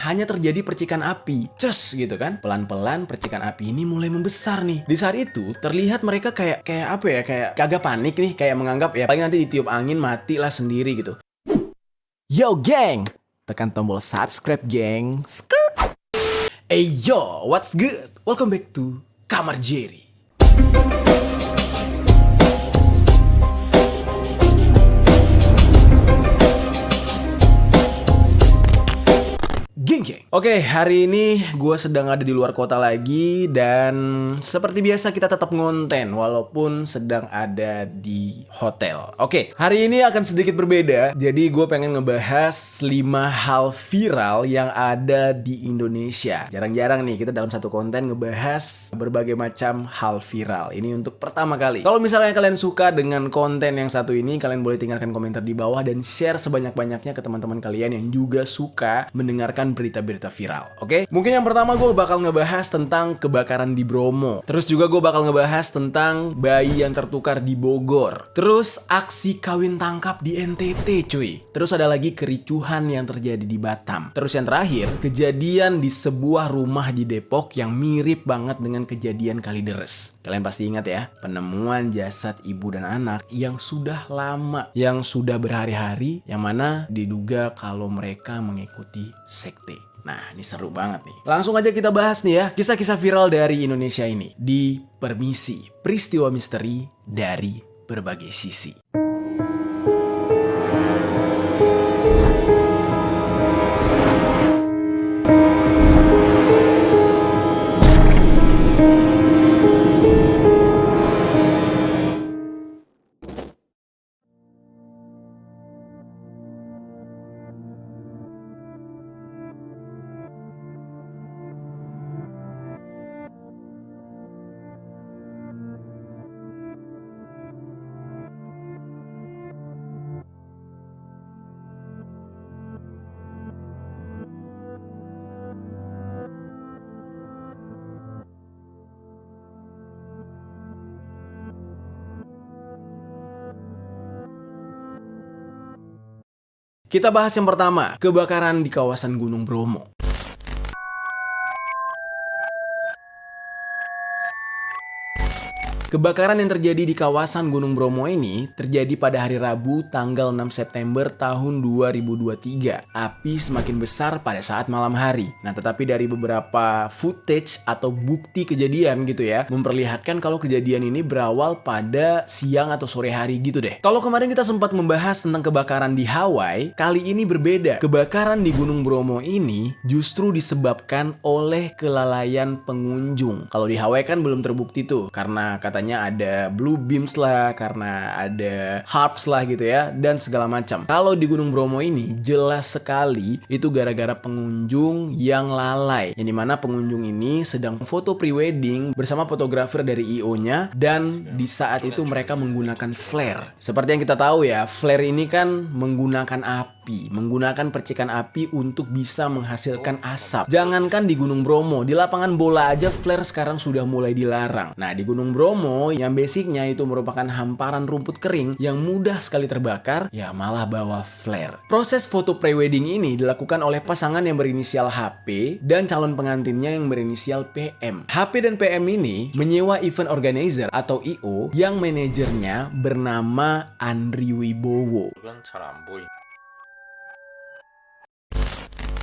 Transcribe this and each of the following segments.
hanya terjadi percikan api. Ces gitu kan. Pelan-pelan percikan api ini mulai membesar nih. Di saat itu terlihat mereka kayak apa ya? Kayak kagak panik nih, kayak menganggap ya paling nanti ditiup angin mati lah sendiri gitu. Yo geng, tekan tombol subscribe geng. Hey yo, what's good? Welcome back to Kamar Jerry. Geng. Oke, hari ini gue sedang ada di luar kota lagi dan seperti biasa kita tetap ngonten walaupun sedang ada di hotel. Oke, hari ini akan sedikit berbeda. Jadi gue pengen ngebahas 5 hal viral yang ada di Indonesia. Jarang-jarang nih kita dalam satu konten ngebahas berbagai macam hal viral. Ini untuk pertama kali. Kalau misalnya kalian suka dengan konten yang satu ini, kalian boleh tinggalkan komentar di bawah dan share sebanyak-banyaknya ke teman-teman kalian yang juga suka mendengarkan berita-berita viral, oke? Mungkin yang pertama gue bakal ngebahas tentang kebakaran di Bromo. Terus juga gue bakal ngebahas tentang bayi yang tertukar di Bogor. Terus aksi kawin tangkap di NTT cuy. Terus ada lagi kericuhan yang terjadi di Batam. Terus yang terakhir, kejadian di sebuah rumah di Depok yang mirip banget dengan kejadian Kalideres. Kalian pasti ingat ya, penemuan jasad ibu dan anak yang sudah lama, yang sudah berhari-hari, yang mana diduga kalau mereka mengikuti sekte. Nah, ini seru banget nih. Langsung aja kita bahas nih ya, kisah-kisah viral dari Indonesia ini di Permisi, peristiwa misteri dari berbagai sisi. Kita bahas yang pertama, kebakaran di kawasan Gunung Bromo. Kebakaran yang terjadi di kawasan Gunung Bromo ini terjadi pada hari Rabu tanggal 6 September tahun 2023. Api semakin besar pada saat malam hari. Nah, tetapi dari beberapa footage atau bukti kejadian gitu ya, memperlihatkan kalau kejadian ini berawal pada siang atau sore hari gitu deh. Kalau kemarin kita sempat membahas tentang kebakaran di Hawaii, kali ini berbeda. Kebakaran di Gunung Bromo ini justru disebabkan oleh kelalaian pengunjung. Kalau di Hawaii kan belum terbukti tuh, karena katanya ada blue beams lah, karena ada harps lah gitu ya, dan segala macam. Kalau di Gunung Bromo ini jelas sekali itu gara-gara pengunjung yang lalai, yang dimana pengunjung ini sedang foto prewedding bersama fotografer dari IO-nya, dan di saat itu mereka menggunakan flare. Seperti yang kita tahu ya, flare ini kan menggunakan api, menggunakan percikan api untuk bisa menghasilkan asap. Jangankan di Gunung Bromo, di lapangan bola aja flare sekarang sudah mulai dilarang. Nah, di Gunung Bromo yang basicnya itu merupakan hamparan rumput kering yang mudah sekali terbakar, ya malah bawa flare. Proses foto prewedding ini dilakukan oleh pasangan yang berinisial HP dan calon pengantinnya yang berinisial PM. HP dan PM ini menyewa event organizer atau IO yang manajernya bernama Andri Wibowo.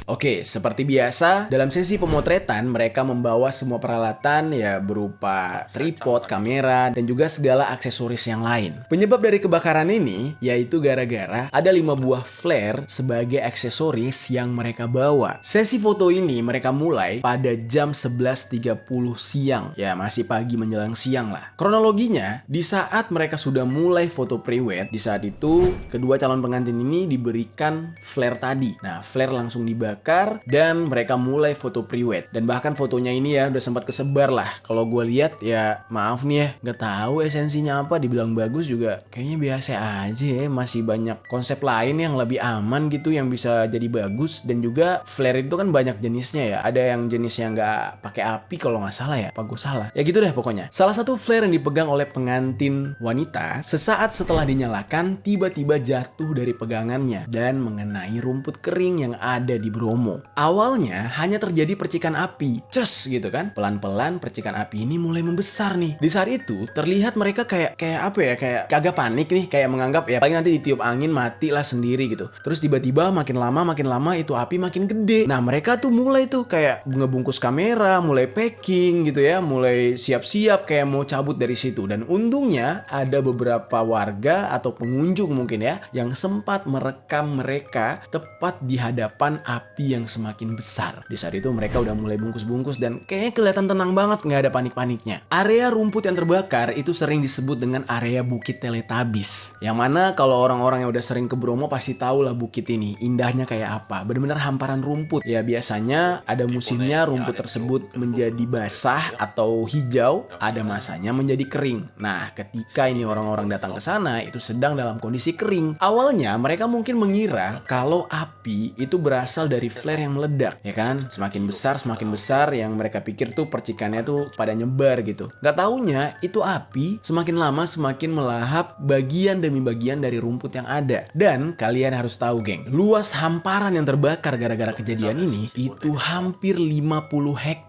Oke, seperti biasa, dalam sesi pemotretan mereka membawa semua peralatan ya berupa tripod, kamera, dan juga segala aksesoris yang lain. Penyebab dari kebakaran ini yaitu gara-gara ada 5 buah flare sebagai aksesoris yang mereka bawa. Sesi foto ini mereka mulai pada jam 11.30 siang. Ya, masih pagi menjelang siang lah. Kronologinya, di saat mereka sudah mulai foto pre-wed, di saat itu kedua calon pengantin ini diberikan flare tadi. Nah, flare langsung dibakar dan mereka mulai foto pre-wed, dan bahkan fotonya ini ya udah sempat kesebar lah. Kalau gue lihat ya maaf nih ya, nggak tahu esensinya apa. Dibilang bagus juga kayaknya biasa aja ya, masih banyak konsep lain yang lebih aman gitu yang bisa jadi bagus. Dan juga flare itu kan banyak jenisnya ya, ada yang jenisnya nggak pakai api kalau nggak salah ya, apa gue salah ya, gitu deh pokoknya. Salah satu flare yang dipegang oleh pengantin wanita sesaat setelah dinyalakan tiba-tiba jatuh dari pegangannya dan mengenai rumput kering yang ada di Bromo. Bromo. Awalnya hanya terjadi percikan api, ces gitu kan. Pelan-pelan percikan api ini mulai membesar nih. Di saat itu terlihat mereka kayak apa ya, kayak kagak panik nih, kayak menganggap ya paling nanti ditiup angin mati lah sendiri gitu. Terus tiba-tiba makin lama itu api makin gede. Nah mereka tuh mulai tuh kayak ngebungkus kamera, mulai packing gitu ya, mulai siap-siap kayak mau cabut dari situ. Dan untungnya ada beberapa warga atau pengunjung mungkin ya yang sempat merekam mereka tepat di hadapan api yang semakin besar. Di saat itu mereka udah mulai bungkus-bungkus dan kayaknya kelihatan tenang banget, nggak ada panik-paniknya. Area rumput yang terbakar itu sering disebut dengan area Bukit Teletubbies. Yang mana kalau orang-orang yang udah sering ke Bromo pasti tahu lah bukit ini indahnya kayak apa. Bener-bener hamparan rumput. Ya biasanya ada musimnya rumput tersebut menjadi basah atau hijau, ada masanya menjadi kering. Nah, ketika ini orang-orang datang ke sana itu sedang dalam kondisi kering. Awalnya mereka mungkin mengira kalau api itu berasal dari flare yang meledak, ya kan? Semakin besar yang mereka pikir tuh percikannya tuh pada nyebar gitu. Gak taunya itu api semakin lama semakin melahap bagian demi bagian dari rumput yang ada. Dan kalian harus tahu geng, luas hamparan yang terbakar gara-gara kejadian ini itu hampir 50 hektar.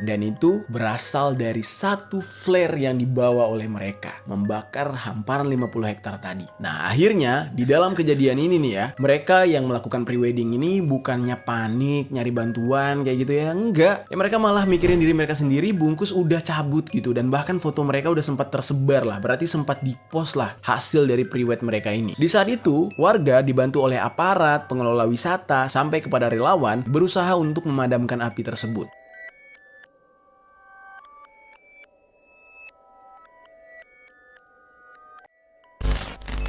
Dan itu berasal dari satu flare yang dibawa oleh mereka, membakar hamparan 50 hektar tadi. Nah akhirnya di dalam kejadian ini nih ya, mereka yang melakukan prewedding ini bukannya panik nyari bantuan kayak gitu ya, enggak ya, mereka malah mikirin diri mereka sendiri, bungkus udah cabut gitu. Dan bahkan foto mereka udah sempat tersebar lah, berarti sempat dipost lah hasil dari prewed mereka ini. Di saat itu warga dibantu oleh aparat, pengelola wisata, sampai kepada relawan berusaha untuk memadamkan api tersebut.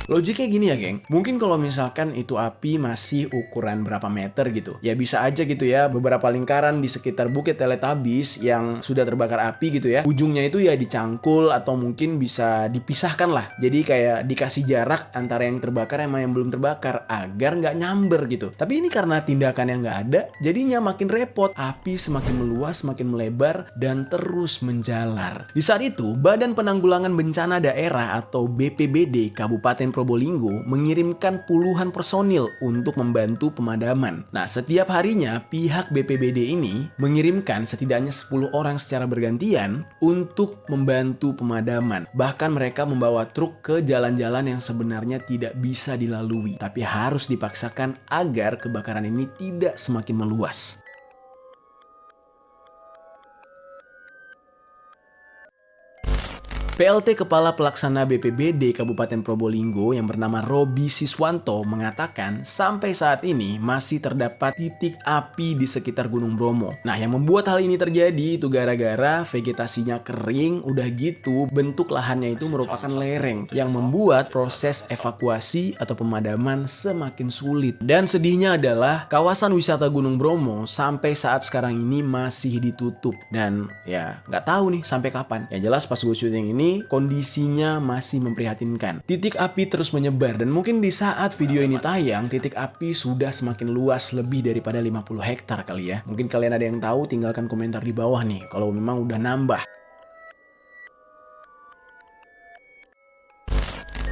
Logiknya gini ya geng, mungkin kalau misalkan itu api masih ukuran berapa meter gitu, ya bisa aja gitu ya beberapa lingkaran di sekitar Bukit Teletubbies yang sudah terbakar api gitu ya, ujungnya itu ya dicangkul atau mungkin bisa dipisahkan lah. Jadi kayak dikasih jarak antara yang terbakar sama yang belum terbakar agar nggak nyamber gitu. Tapi ini karena tindakan yang nggak ada, jadinya makin repot. Api semakin meluas, semakin melebar dan terus menjalar. Di saat itu Badan Penanggulangan Bencana Daerah atau BPBD Kabupaten Probolinggo mengirimkan puluhan personil untuk membantu pemadaman. Nah, setiap harinya pihak BPBD ini mengirimkan setidaknya 10 orang secara bergantian untuk membantu pemadaman. Bahkan mereka membawa truk ke jalan-jalan yang sebenarnya tidak bisa dilalui, tapi harus dipaksakan agar kebakaran ini tidak semakin meluas. PLT Kepala Pelaksana BPBD Kabupaten Probolinggo yang bernama Robi Siswanto mengatakan sampai saat ini masih terdapat titik api di sekitar Gunung Bromo. Nah, yang membuat hal ini terjadi itu gara-gara vegetasinya kering, udah gitu bentuk lahannya itu merupakan lereng yang membuat proses evakuasi atau pemadaman semakin sulit. Dan sedihnya adalah kawasan wisata Gunung Bromo sampai saat sekarang ini masih ditutup. Dan ya nggak tahu nih sampai kapan. Yang jelas pas gue syuting ini kondisinya masih memprihatinkan. Titik api terus menyebar dan mungkin di saat video ini tayang titik api sudah semakin luas, lebih daripada 50 hektar kali ya. Mungkin kalian ada yang tahu, tinggalkan komentar di bawah nih kalau memang udah nambah.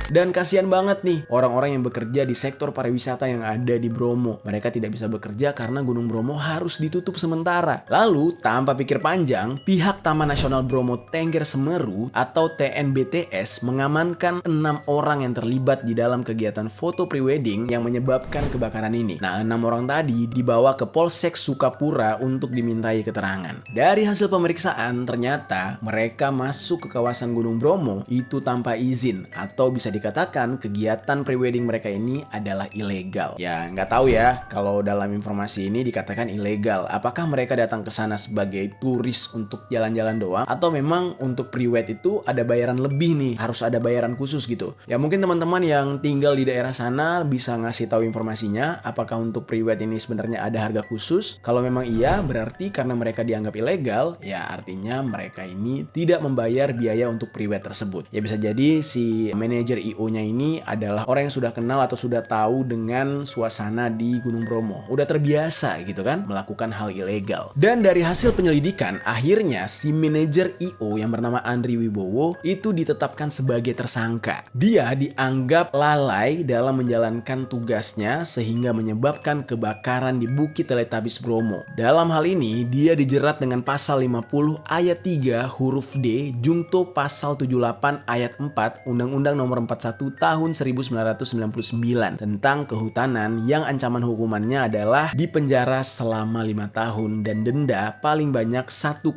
Dan kasihan banget nih orang-orang yang bekerja di sektor pariwisata yang ada di Bromo. Mereka tidak bisa bekerja karena Gunung Bromo harus ditutup sementara. Lalu tanpa pikir panjang, pihak Taman Nasional Bromo Tengger Semeru atau TNBTS mengamankan 6 orang yang terlibat di dalam kegiatan foto prewedding yang menyebabkan kebakaran ini. Nah, 6 orang tadi dibawa ke Polsek Sukapura untuk dimintai keterangan. Dari hasil pemeriksaan ternyata mereka masuk ke kawasan Gunung Bromo itu tanpa izin, atau bisa dikatakan kegiatan prewedding mereka ini adalah ilegal. Ya nggak tahu ya kalau dalam informasi ini dikatakan ilegal. Apakah mereka datang ke sana sebagai turis untuk jalan-jalan doang, atau memang untuk prewed itu ada bayaran lebih nih, harus ada bayaran khusus gitu. Ya mungkin teman-teman yang tinggal di daerah sana bisa ngasih tahu informasinya. Apakah untuk prewed ini sebenarnya ada harga khusus? Kalau memang iya, berarti karena mereka dianggap ilegal, ya artinya mereka ini tidak membayar biaya untuk prewed tersebut. Ya bisa jadi si manajer IO-nya ini adalah orang yang sudah kenal atau sudah tahu dengan suasana di Gunung Bromo. Udah terbiasa gitu kan melakukan hal ilegal. Dan dari hasil penyelidikan, akhirnya si manajer IO yang bernama Andri Wibowo itu ditetapkan sebagai tersangka. Dia dianggap lalai dalam menjalankan tugasnya sehingga menyebabkan kebakaran di Bukit Teletabis Bromo. Dalam hal ini, dia dijerat dengan pasal 50 ayat 3 huruf D Jungto pasal 78 ayat 4 Undang-Undang Nomor 41 Tahun 1999 tentang kehutanan yang ancaman hukumannya adalah dipenjara selama 5 tahun dan denda paling banyak 1,5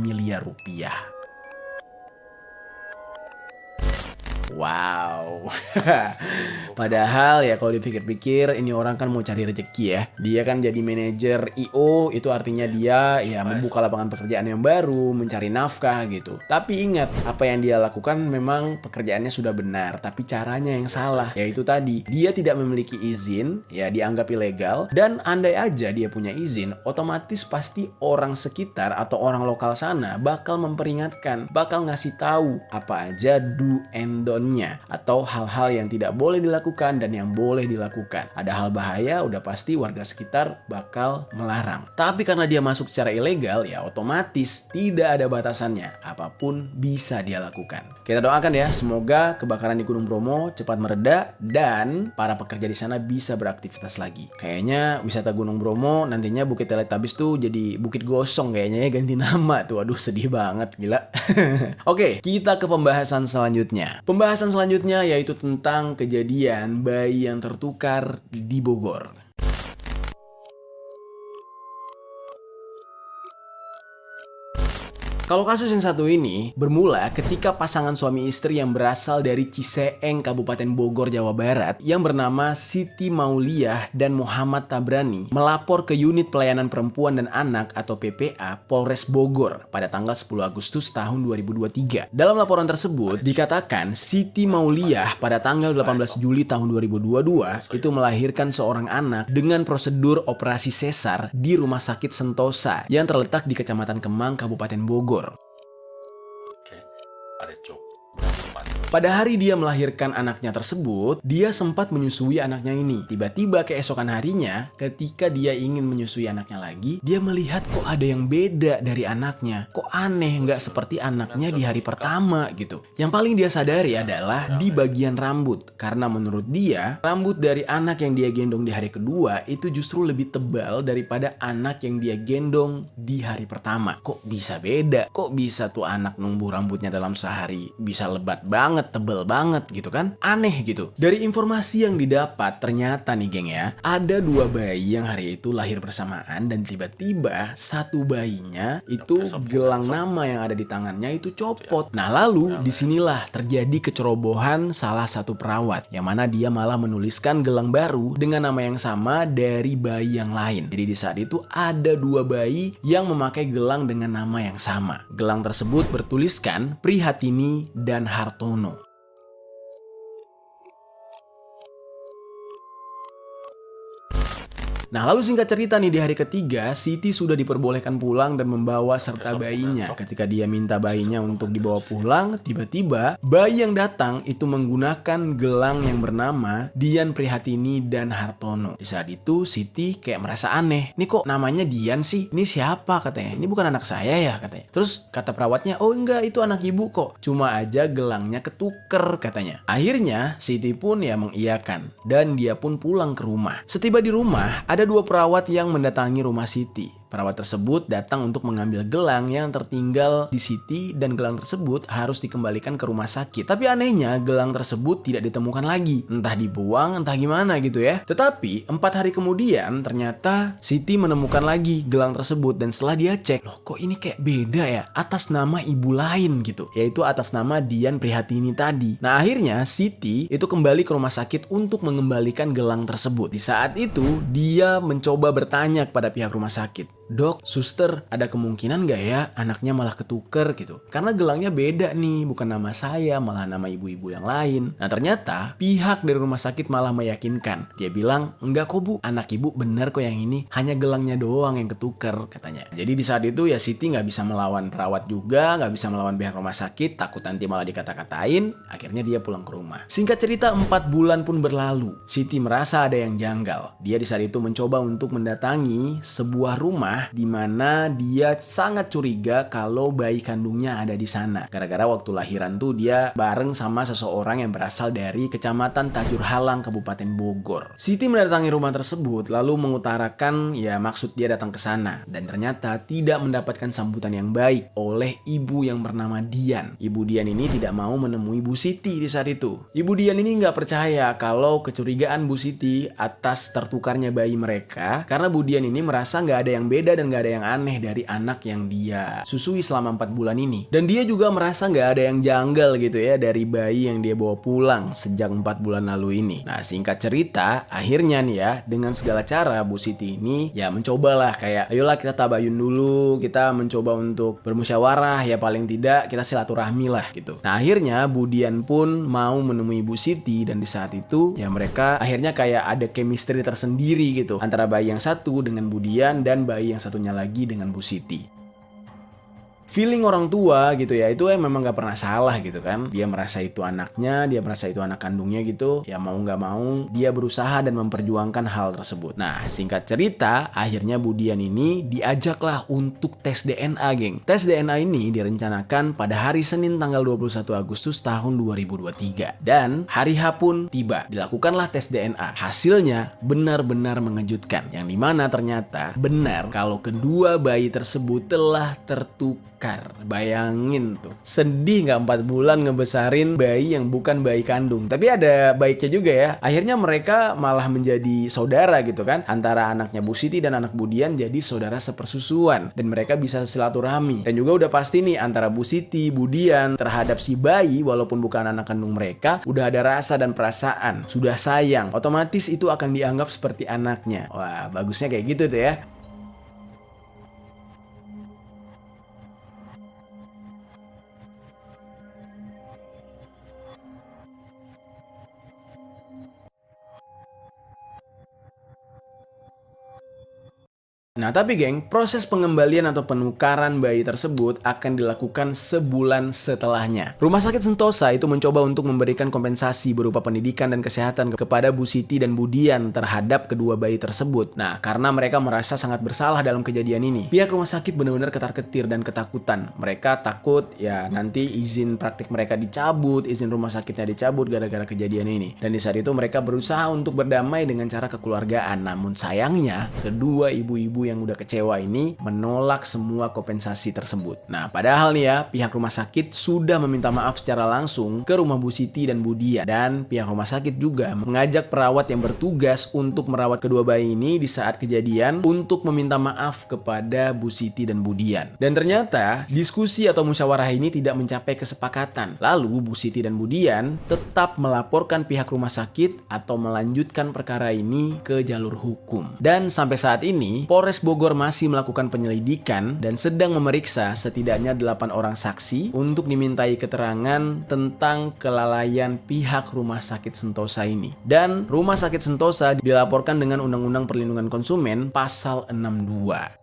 miliar rupiah. Wow. Padahal ya kalau dipikir-pikir ini orang kan mau cari rezeki ya. Dia kan jadi manajer IO, itu artinya dia ya membuka lapangan pekerjaan yang baru, mencari nafkah gitu. Tapi ingat, apa yang dia lakukan memang pekerjaannya sudah benar, tapi caranya yang salah. Yaitu tadi, dia tidak memiliki izin, ya dianggap ilegal. Dan andai aja dia punya izin, otomatis pasti orang sekitar atau orang lokal sana bakal memperingatkan, bakal ngasih tahu apa aja do and don't-nya atau hal-hal yang tidak boleh dilakukan dan yang boleh dilakukan. Ada hal bahaya, udah pasti warga sekitar bakal melarang. Tapi karena dia masuk secara ilegal, ya otomatis tidak ada batasannya. Apapun bisa dia lakukan. Kita doakan ya, semoga kebakaran di Gunung Bromo cepat mereda dan para pekerja di sana bisa beraktivitas lagi. Kayaknya wisata Gunung Bromo nantinya Bukit Teletabis tuh jadi Bukit Gosong kayaknya ya, ganti nama tuh. Aduh, sedih banget, gila. Oke, kita ke pembahasan selanjutnya. Pembahasan selanjutnya yaitu tentang kejadian bayi yang tertukar di Bogor. Kalau kasus yang satu ini bermula ketika pasangan suami istri yang berasal dari Ciseeng, Kabupaten Bogor, Jawa Barat yang bernama Siti Mauliah dan Muhammad Tabrani melapor ke Unit Pelayanan Perempuan dan Anak atau PPA Polres Bogor pada tanggal 10 Agustus tahun 2023. Dalam laporan tersebut dikatakan Siti Mauliah pada tanggal 18 Juli tahun 2022 itu melahirkan seorang anak dengan prosedur operasi sesar di Rumah Sakit Sentosa yang terletak di Kecamatan Kemang, Kabupaten Bogor. Pada hari dia melahirkan anaknya tersebut, dia sempat menyusui anaknya ini. Tiba-tiba keesokan harinya, ketika dia ingin menyusui anaknya lagi, dia melihat kok ada yang beda dari anaknya. Kok aneh, nggak seperti anaknya di hari pertama gitu. Yang paling dia sadari adalah di bagian rambut. Karena menurut dia, rambut dari anak yang dia gendong di hari kedua itu justru lebih tebal daripada anak yang dia gendong di hari pertama. Kok bisa beda? Kok bisa tuh anak numbuh rambutnya dalam sehari bisa lebat banget, tebel banget gitu kan? Aneh gitu. Dari informasi yang didapat ternyata nih geng ya, ada 2 bayi yang hari itu lahir bersamaan dan tiba-tiba satu bayinya itu gelang nama yang ada di tangannya itu copot. Nah lalu disinilah terjadi kecerobohan salah satu perawat yang mana dia malah menuliskan gelang baru dengan nama yang sama dari bayi yang lain. Jadi di saat itu ada 2 bayi yang memakai gelang dengan nama yang sama. Gelang tersebut bertuliskan Prihatini dan Hartono. Nah lalu singkat cerita nih, di hari ketiga Siti sudah diperbolehkan pulang dan membawa serta bayinya. Ketika dia minta bayinya untuk dibawa pulang, tiba-tiba bayi yang datang itu menggunakan gelang yang bernama Dian Prihatini dan Hartono. Di saat itu Siti kayak merasa aneh. Ini kok namanya Dian sih? Ini siapa katanya? Ini bukan anak saya ya katanya. Terus kata perawatnya, oh enggak, itu anak ibu kok. Cuma aja gelangnya ketuker katanya. Akhirnya Siti pun ya mengiyakan dan dia pun pulang ke rumah. Setiba di rumah ada 2 perawat yang mendatangi rumah Siti. Perawat tersebut datang untuk mengambil gelang yang tertinggal di Siti dan gelang tersebut harus dikembalikan ke rumah sakit. Tapi anehnya gelang tersebut tidak ditemukan lagi. Entah dibuang, entah gimana gitu ya. Tetapi 4 hari kemudian ternyata Siti menemukan lagi gelang tersebut dan setelah dia cek, loh kok ini kayak beda ya? Atas nama ibu lain gitu. Yaitu atas nama Dian Prihatini tadi. Nah akhirnya Siti itu kembali ke rumah sakit untuk mengembalikan gelang tersebut. Di saat itu dia mencoba bertanya kepada pihak rumah sakit. "Dok, suster, ada kemungkinan nggak ya anaknya malah ketuker gitu? Karena gelangnya beda nih, bukan nama saya, malah nama ibu-ibu yang lain." Nah ternyata pihak dari rumah sakit malah meyakinkan. Dia bilang, "Enggak kok bu, anak ibu bener kok yang ini, hanya gelangnya doang yang ketuker," katanya. Jadi di saat itu ya Siti nggak bisa melawan perawat juga, nggak bisa melawan pihak rumah sakit, takut nanti malah dikata-katain. Akhirnya dia pulang ke rumah. Singkat cerita 4 bulan pun berlalu. Siti merasa ada yang janggal. Dia di saat itu mencoba untuk mendatangi sebuah rumah di mana dia sangat curiga kalau bayi kandungnya ada di sana. Gara-gara waktu lahiran tuh dia bareng sama seseorang yang berasal dari Kecamatan Tajur Halang, Kabupaten Bogor. Siti mendatangi rumah tersebut lalu mengutarakan ya maksud dia datang ke sana, dan ternyata tidak mendapatkan sambutan yang baik oleh ibu yang bernama Dian. Ibu Dian ini tidak mau menemui Bu Siti di saat itu. Ibu Dian ini nggak percaya kalau kecurigaan Bu Siti atas tertukarnya bayi mereka, karena Bu Dian ini merasa nggak ada yang beda dan nggak ada yang aneh dari anak yang dia susui selama 4 bulan ini. Dan dia juga merasa nggak ada yang janggal gitu ya dari bayi yang dia bawa pulang sejak 4 bulan lalu ini. Nah singkat cerita, akhirnya nih ya dengan segala cara Bu Siti ini ya mencobalah kayak ayolah kita tabayun dulu, kita mencoba untuk bermusyawarah ya, paling tidak kita silaturahmi lah gitu. Nah akhirnya Bu Dian pun mau menemui Bu Siti, dan di saat itu ya mereka akhirnya kayak ada chemistry tersendiri gitu antara bayi yang satu dengan Bu Dian dan bayi yang satunya lagi dengan Bu Siti. Feeling orang tua gitu ya, itu memang gak pernah salah gitu kan. Dia merasa itu anaknya, dia merasa itu anak kandungnya gitu. Ya mau gak mau dia berusaha dan memperjuangkan hal tersebut. Nah singkat cerita, akhirnya Bu Dian ini diajaklah untuk tes DNA geng. Tes DNA ini direncanakan pada hari Senin tanggal 21 Agustus tahun 2023. Dan hari H pun tiba. Dilakukanlah tes DNA. Hasilnya benar-benar mengejutkan. Yang dimana ternyata benar kalau kedua bayi tersebut telah tertukar. Bayangin tuh, sedih gak 4 bulan ngebesarin bayi yang bukan bayi kandung. Tapi ada baiknya juga ya, akhirnya mereka malah menjadi saudara gitu kan, antara anaknya Bu Siti dan anak Bu Dian jadi saudara sepersusuan, dan mereka bisa silaturahmi. Dan juga udah pasti nih antara Bu Siti, Bu Dian terhadap si bayi walaupun bukan anak kandung mereka, udah ada rasa dan perasaan, sudah sayang, otomatis itu akan dianggap seperti anaknya. Wah bagusnya kayak gitu tuh ya. Nah tapi geng, proses pengembalian atau penukaran bayi tersebut akan dilakukan sebulan setelahnya. Rumah sakit Sentosa itu mencoba untuk memberikan kompensasi berupa pendidikan dan kesehatan kepada Bu Siti dan Bu Dian terhadap kedua bayi tersebut. Nah karena mereka merasa sangat bersalah dalam kejadian ini, pihak rumah sakit benar-benar ketar-ketir dan ketakutan. Mereka takut ya nanti izin praktik mereka dicabut, izin rumah sakitnya dicabut gara-gara kejadian ini. Dan di saat itu mereka berusaha untuk berdamai dengan cara kekeluargaan. Namun sayangnya kedua ibu-ibu yang udah kecewa ini menolak semua kompensasi tersebut. Nah padahal nih ya, pihak rumah sakit sudah meminta maaf secara langsung ke rumah Bu Siti dan Bu Dian, dan pihak rumah sakit juga mengajak perawat yang bertugas untuk merawat kedua bayi ini di saat kejadian untuk meminta maaf kepada Bu Siti dan Bu Dian. Dan ternyata diskusi atau musyawarah ini tidak mencapai kesepakatan. Lalu Bu Siti dan Bu Dian tetap melaporkan pihak rumah sakit atau melanjutkan perkara ini ke jalur hukum. Dan sampai saat ini Polres Bogor masih melakukan penyelidikan dan sedang memeriksa setidaknya 8 orang saksi untuk dimintai keterangan tentang kelalaian pihak Rumah Sakit Sentosa ini. Dan Rumah Sakit Sentosa dilaporkan dengan Undang-Undang Perlindungan Konsumen pasal 62.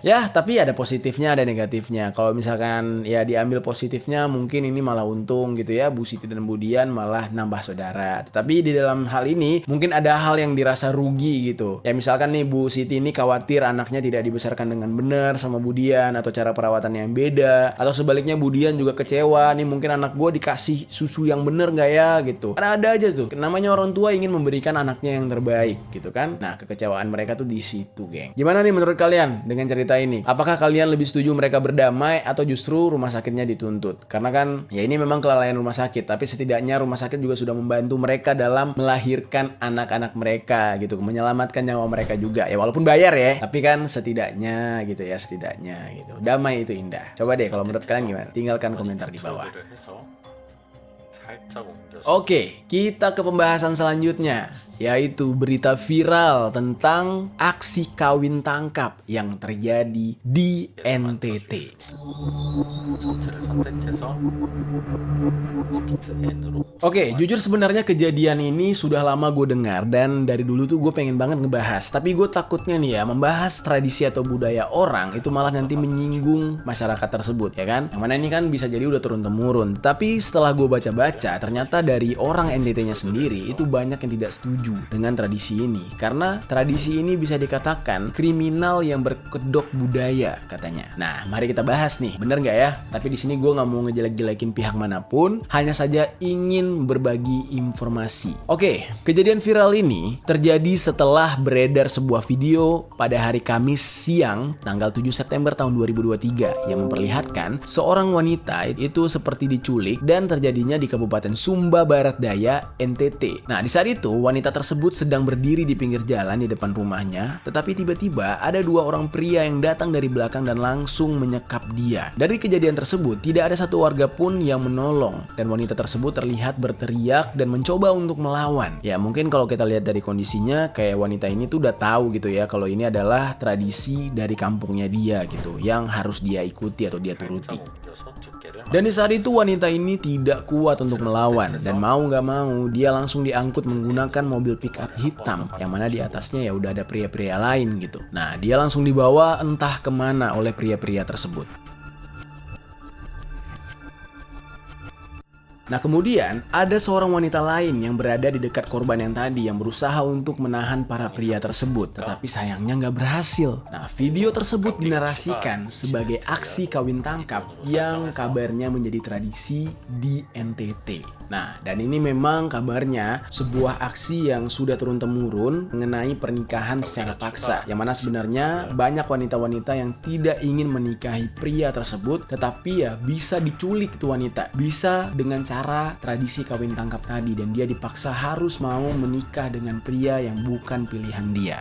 Ya, tapi ada positifnya, ada negatifnya. Kalau misalkan ya diambil positifnya, mungkin ini malah untung gitu ya, Bu Siti dan Bu Dian malah nambah saudara. Tetapi di dalam hal ini mungkin ada hal yang dirasa rugi gitu. Ya misalkan nih Bu Siti ini khawatir anaknya tidak dibesarkan dengan benar sama Bu Dian, atau cara perawatannya yang beda, atau sebaliknya Bu Dian juga kecewa nih, mungkin anak gue dikasih susu yang bener gak ya gitu. Karena ada aja tuh, namanya orang tua ingin memberikan anaknya yang terbaik gitu kan. Nah kekecewaan mereka tuh di situ geng. Gimana nih menurut kalian dengan cerita ini? Apakah kalian lebih setuju mereka berdamai atau justru rumah sakitnya dituntut? Karena kan ya ini memang kelalaian rumah sakit, tapi setidaknya rumah sakit juga sudah membantu mereka dalam melahirkan anak-anak mereka gitu, menyelamatkan nyawa mereka juga ya, walaupun bayar ya, tapi kan setidaknya gitu ya, setidaknya gitu. Damai itu indah. Coba deh kalau menurut kalian gimana? Tinggalkan komentar di bawah. Oke, kita ke pembahasan selanjutnya, yaitu berita viral tentang aksi kawin tangkap yang terjadi di NTT. Oke, jujur sebenarnya kejadian ini sudah lama gue dengar dan dari dulu tuh gue pengen banget ngebahas. Tapi gue takutnya nih ya, membahas tradisi atau budaya orang itu malah nanti menyinggung masyarakat tersebut, ya kan? Yang mana ini kan bisa jadi udah turun-temurun. Tapi setelah gue baca-baca, ternyata dari orang NTT-nya sendiri itu banyak yang tidak setuju dengan tradisi ini. Karena tradisi ini bisa dikatakan kriminal yang berkedok budaya katanya. Nah, mari kita bahas nih, bener nggak ya? Tapi di sini gue nggak mau ngejelek-jelekin pihak manapun, hanya saja ingin berbagi informasi. Oke, kejadian viral ini terjadi setelah beredar sebuah video pada hari Kamis siang tanggal 7 September tahun 2023 yang memperlihatkan seorang wanita itu seperti diculik dan terjadinya di Kabupaten Sumba Barat Daya, NTT. Nah, di saat itu wanita tersebut sedang berdiri di pinggir jalan di depan rumahnya, tetapi tiba-tiba ada dua orang pria yang datang dari belakang dan langsung menyekap dia. Dari kejadian tersebut tidak ada satu warga pun yang menolong dan wanita tersebut terlihat berteriak dan mencoba untuk melawan. Ya mungkin kalau kita lihat dari kondisinya kayak wanita ini tuh udah tahu gitu ya kalau ini adalah tradisi dari kampungnya dia gitu yang harus dia ikuti atau dia turuti. Dan di saat itu wanita ini tidak kuat untuk melawan dan mau gak mau dia langsung diangkut menggunakan mobil pick up hitam yang mana di atasnya ya udah ada pria-pria lain gitu. Nah dia langsung dibawa entah kemana oleh pria-pria tersebut. Nah kemudian ada seorang wanita lain yang berada di dekat korban yang tadi yang berusaha untuk menahan para pria tersebut, tetapi sayangnya nggak berhasil. Nah video tersebut dinarasikan sebagai aksi kawin tangkap yang kabarnya menjadi tradisi di NTT. Nah dan ini memang kabarnya sebuah aksi yang sudah turun-temurun mengenai pernikahan secara paksa, yang mana sebenarnya banyak wanita-wanita yang tidak ingin menikahi pria tersebut, tetapi ya bisa diculik itu wanita, bisa dengan cara tradisi kawin tangkap tadi dan dia dipaksa harus mau menikah dengan pria yang bukan pilihan dia.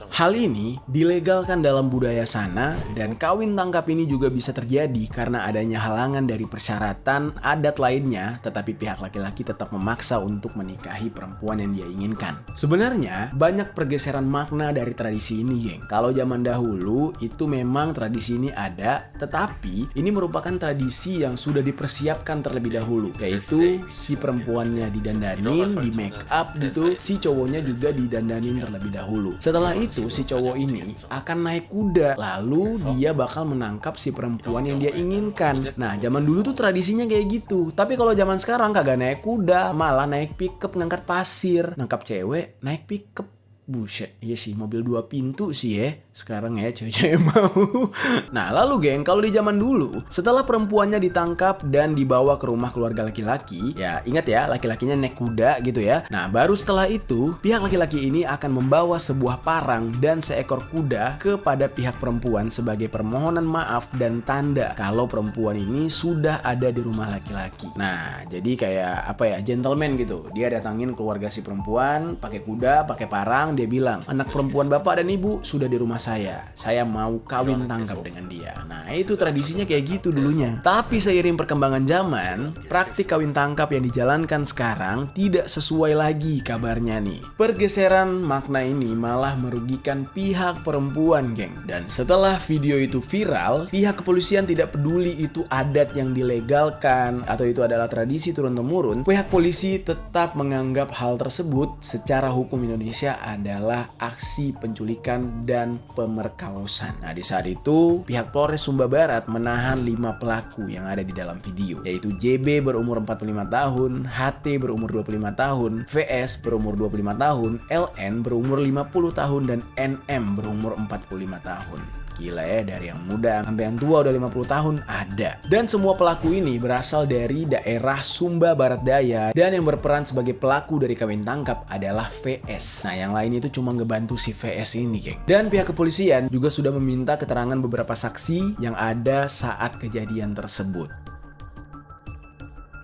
Hal ini dilegalkan dalam budaya sana dan kawin tangkap ini juga bisa terjadi karena adanya halangan dari persyaratan adat lainnya, tetapi pihak laki-laki tetap memaksa untuk menikahi perempuan yang dia inginkan. Sebenarnya banyak pergeseran makna dari tradisi ini, geng. Kalau zaman dahulu itu memang tradisi ini ada, tetapi ini merupakan tradisi yang sudah dipersiapkan terlebih dahulu, yaitu si perempuannya didandanin, di make up gitu, si cowoknya juga didandanin terlebih dahulu. Setelah itu si cowok ini akan naik kuda, lalu dia bakal menangkap si perempuan yang dia inginkan. Nah zaman dulu tuh tradisinya kayak gitu. Tapi kalau zaman sekarang kagak naik kuda, malah naik pickup ngangkat pasir. Nangkap cewek naik pickup. Buset, iya sih mobil 2 pintu sih ya sekarang ya cewek-cewek mau. Nah lalu geng, kalau di zaman dulu setelah perempuannya ditangkap dan dibawa ke rumah keluarga laki-laki, ya ingat ya laki-lakinya naik kuda gitu ya. Nah baru setelah itu pihak laki-laki ini akan membawa sebuah parang dan seekor kuda kepada pihak perempuan sebagai permohonan maaf dan tanda kalau perempuan ini sudah ada di rumah laki-laki. Nah jadi kayak apa ya, gentleman gitu. Dia datangin keluarga si perempuan pakai kuda, pakai parang. Dia bilang, anak perempuan bapak dan ibu sudah di rumah saya mau kawin tangkap dengan dia. Nah itu tradisinya kayak gitu dulunya. Tapi seiring perkembangan zaman, praktik kawin tangkap yang dijalankan sekarang tidak sesuai lagi kabarnya nih. Pergeseran makna ini malah merugikan pihak perempuan, geng. Dan setelah video itu viral, pihak kepolisian tidak peduli itu adat yang dilegalkan atau itu adalah tradisi turun-temurun, pihak polisi tetap menganggap hal tersebut secara hukum Indonesia adalah aksi penculikan dan pemerkosaan. Nah di saat itu pihak Polres Sumba Barat menahan 5 pelaku yang ada di dalam video, yaitu JB berumur 45 tahun, HT berumur 25 tahun, VS berumur 25 tahun, LN berumur 50 tahun, dan NM berumur 45 tahun. Gila ya, dari yang muda sampai yang tua udah 50 tahun ada. Dan semua pelaku ini berasal dari daerah Sumba Barat Daya dan yang berperan sebagai pelaku dari kawin tangkap adalah VS. Nah yang lain itu cuma ngebantu si VS ini, geng. Dan pihak kepolisian juga sudah meminta keterangan beberapa saksi yang ada saat kejadian tersebut.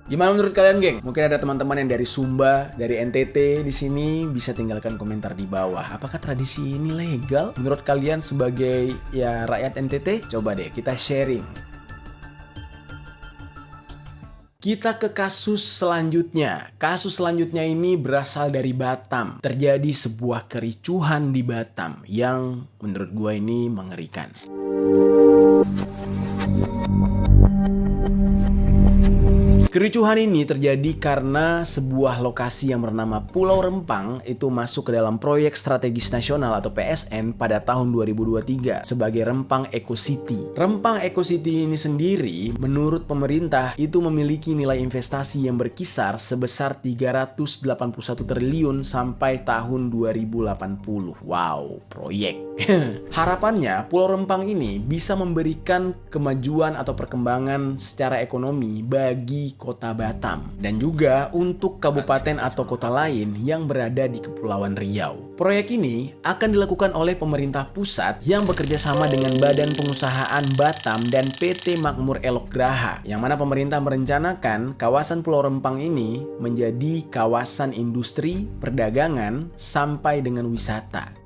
Gimana menurut kalian, geng? Mungkin ada teman-teman yang dari Sumba, dari NTT di sini, bisa tinggalkan komentar di bawah. Apakah tradisi ini legal menurut kalian sebagai ya rakyat NTT? Coba deh kita sharing. Kita ke kasus selanjutnya. Kasus selanjutnya ini berasal dari Batam. Terjadi sebuah kericuhan di Batam yang menurut gua ini mengerikan. Kericuhan ini terjadi karena sebuah lokasi yang bernama Pulau Rempang itu masuk ke dalam proyek strategis nasional atau PSN pada tahun 2023 sebagai Rempang Eco City. Rempang Eco City ini sendiri menurut pemerintah itu memiliki nilai investasi yang berkisar sebesar 381 triliun sampai tahun 2080. Wow, proyek. Harapannya Pulau Rempang ini bisa memberikan kemajuan atau perkembangan secara ekonomi bagi Kota Batam dan juga untuk kabupaten atau kota lain yang berada di Kepulauan Riau. Proyek ini akan dilakukan oleh pemerintah pusat yang bekerja sama dengan Badan Pengusahaan Batam dan PT Makmur Elok Graha, yang mana pemerintah merencanakan kawasan Pulau Rempang ini menjadi kawasan industri, perdagangan, sampai dengan wisata.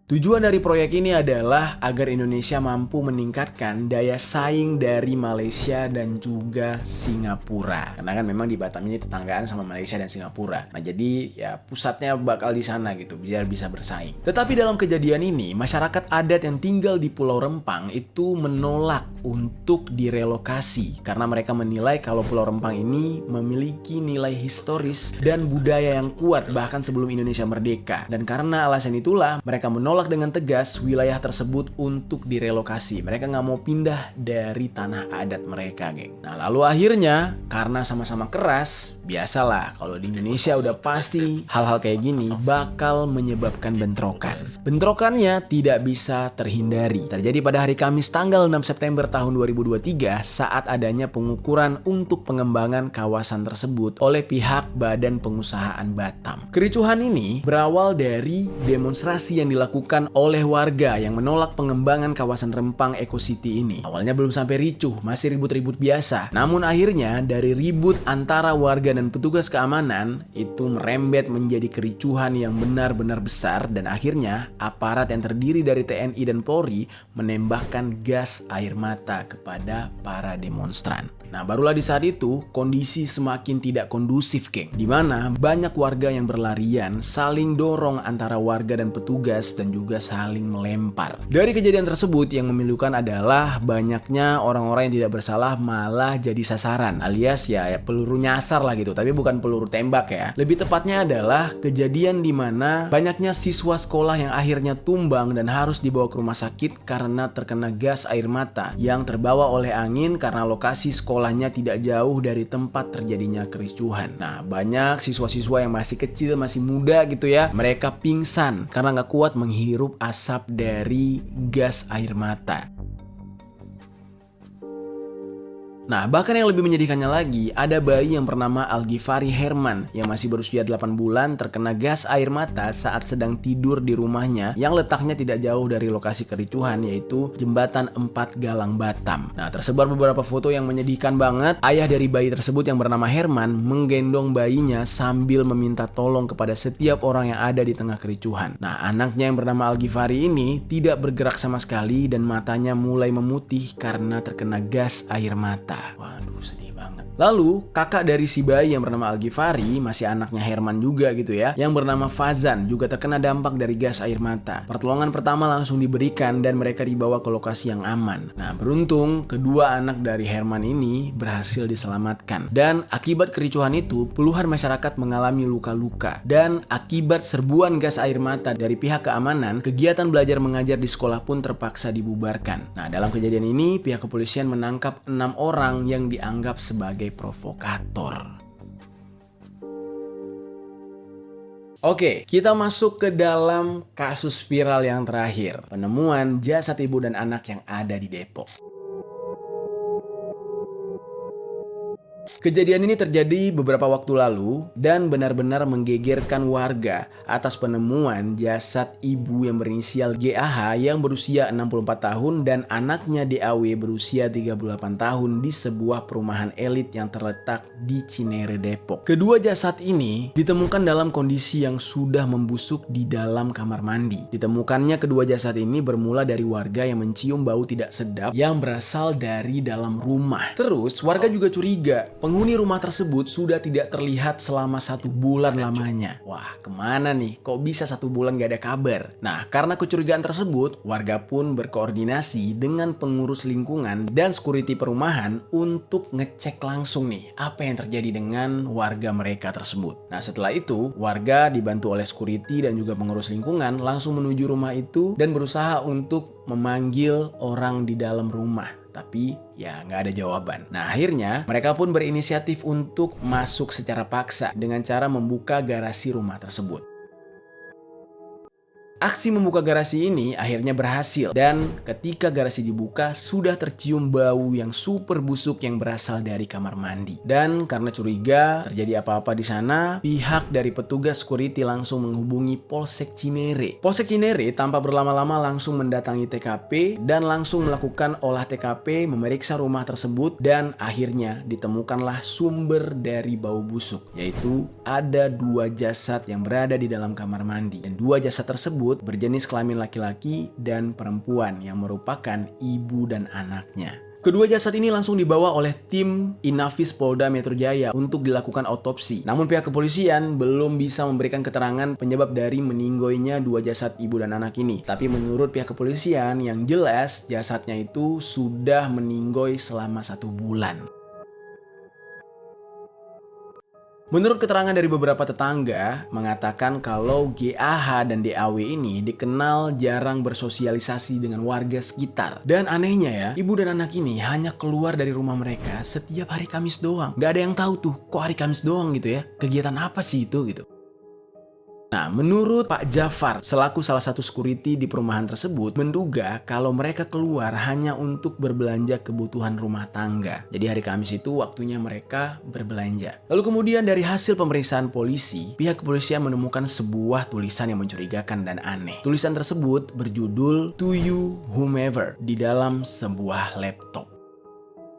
Tujuan dari proyek ini adalah agar Indonesia mampu meningkatkan daya saing dari Malaysia dan juga Singapura. Karena kan memang di Batam ini tetanggaan sama Malaysia dan Singapura. Nah jadi ya pusatnya bakal di sana gitu biar bisa bersaing. Tetapi dalam kejadian ini masyarakat adat yang tinggal di Pulau Rempang itu menolak untuk direlokasi. Karena mereka menilai kalau Pulau Rempang ini memiliki nilai historis dan budaya yang kuat bahkan sebelum Indonesia merdeka. Dan karena alasan itulah mereka menolak dengan tegas wilayah tersebut untuk direlokasi. Mereka nggak mau pindah dari tanah adat mereka, geng. Nah lalu akhirnya karena sama-sama keras, biasalah kalau di Indonesia udah pasti hal-hal kayak gini bakal menyebabkan bentrokan. Bentrokannya tidak bisa terhindari. Terjadi pada hari Kamis tanggal 6 September tahun 2023 saat adanya pengukuran untuk pengembangan kawasan tersebut oleh pihak Badan Pengusahaan Batam. Kericuhan ini berawal dari demonstrasi yang dilakukan oleh warga yang menolak pengembangan kawasan Rempang Eco City ini. Awalnya belum sampai ricuh, masih ribut-ribut biasa. Namun akhirnya dari ribut antara warga dan petugas keamanan itu merembet menjadi kericuhan yang benar-benar besar dan akhirnya aparat yang terdiri dari TNI dan Polri menembakkan gas air mata kepada para demonstran. Nah barulah di saat itu kondisi semakin tidak kondusif, geng, di mana banyak warga yang berlarian saling dorong antara warga dan petugas dan juga saling melempar. Dari kejadian tersebut yang memilukan adalah banyaknya orang-orang yang tidak bersalah malah jadi sasaran alias ya peluru nyasar lah gitu, tapi bukan peluru tembak ya. Lebih tepatnya adalah kejadian di mana banyaknya siswa sekolah yang akhirnya tumbang dan harus dibawa ke rumah sakit karena terkena gas air mata yang terbawa oleh angin karena lokasi sekolahnya tidak jauh dari tempat terjadinya kericuhan. Nah banyak siswa-siswa yang masih kecil, masih muda gitu ya, mereka pingsan karena nggak kuat menghirup asap dari gas air mata. Nah, bahkan yang lebih menyedihkannya lagi, ada bayi yang bernama Algifari Herman yang masih berusia 8 bulan terkena gas air mata saat sedang tidur di rumahnya yang letaknya tidak jauh dari lokasi kericuhan, yaitu Jembatan 4 Galang Batam. Nah, tersebar beberapa foto yang menyedihkan banget. Ayah dari bayi tersebut yang bernama Herman menggendong bayinya sambil meminta tolong kepada setiap orang yang ada di tengah kericuhan. Nah, anaknya yang bernama Algifari ini tidak bergerak sama sekali dan matanya mulai memutih karena terkena gas air mata. Waduh, sedih banget. Lalu kakak dari si bayi yang bernama Algifari, masih anaknya Herman juga gitu ya, yang bernama Fazan juga terkena dampak dari gas air mata. Pertolongan pertama langsung diberikan dan mereka dibawa ke lokasi yang aman. Nah beruntung kedua anak dari Herman ini berhasil diselamatkan. Dan akibat kericuhan itu puluhan masyarakat mengalami luka-luka. Dan akibat serbuan gas air mata dari pihak keamanan, kegiatan belajar mengajar di sekolah pun terpaksa dibubarkan. Nah dalam kejadian ini pihak kepolisian menangkap 6 orang yang dianggap sebagai provokator. Oke, kita masuk ke dalam kasus viral yang terakhir, penemuan jasad ibu dan anak yang ada di Depok. Kejadian ini terjadi beberapa waktu lalu dan benar-benar menggegerkan warga atas penemuan jasad ibu yang berinisial GAH yang berusia 64 tahun dan anaknya DAW berusia 38 tahun di sebuah perumahan elit yang terletak di Cinere, Depok. Kedua jasad ini ditemukan dalam kondisi yang sudah membusuk di dalam kamar mandi. Ditemukannya kedua jasad ini bermula dari warga yang mencium bau tidak sedap yang berasal dari dalam rumah. Terus warga juga curiga penghuni rumah tersebut sudah tidak terlihat selama 1 bulan lamanya. Wah, kemana nih? Kok bisa 1 bulan gak ada kabar? Nah, karena kecurigaan tersebut, warga pun berkoordinasi dengan pengurus lingkungan dan security perumahan untuk ngecek langsung nih apa yang terjadi dengan warga mereka tersebut. Nah, setelah itu, warga dibantu oleh security dan juga pengurus lingkungan langsung menuju rumah itu dan berusaha untuk memanggil orang di dalam rumah. Tapi ya nggak ada jawaban. Nah, akhirnya mereka pun berinisiatif untuk masuk secara paksa dengan cara membuka garasi rumah tersebut. Aksi membuka garasi ini akhirnya berhasil dan ketika garasi dibuka sudah tercium bau yang super busuk yang berasal dari kamar mandi. Dan karena curiga terjadi apa-apa di sana, pihak dari petugas security langsung menghubungi Polsek Cinere. Polsek Cinere tanpa berlama-lama langsung mendatangi TKP dan langsung melakukan olah TKP, memeriksa rumah tersebut dan akhirnya ditemukanlah sumber dari bau busuk, yaitu ada 2 jasad yang berada di dalam kamar mandi dan 2 jasad tersebut berjenis kelamin laki-laki dan perempuan yang merupakan ibu dan anaknya. Kedua jasad ini langsung dibawa oleh tim Inafis Polda Metro Jaya untuk dilakukan otopsi. Namun pihak kepolisian belum bisa memberikan keterangan penyebab dari meninggoynya 2 jasad ibu dan anak ini. Tapi menurut pihak kepolisian yang jelas jasadnya itu sudah meninggoy selama 1 bulan. Menurut keterangan dari beberapa tetangga mengatakan kalau GAH dan DAW ini dikenal jarang bersosialisasi dengan warga sekitar. Dan anehnya ya, ibu dan anak ini hanya keluar dari rumah mereka setiap hari Kamis doang. Gak ada yang tahu tuh kok hari Kamis doang gitu ya. Kegiatan apa sih itu gitu. Nah, menurut Pak Jafar, selaku salah satu security di perumahan tersebut, menduga kalau mereka keluar hanya untuk berbelanja kebutuhan rumah tangga. Jadi hari Kamis itu waktunya mereka berbelanja. Lalu kemudian dari hasil pemeriksaan polisi, pihak kepolisian menemukan sebuah tulisan yang mencurigakan dan aneh. Tulisan tersebut berjudul "To You Whomever" di dalam sebuah laptop.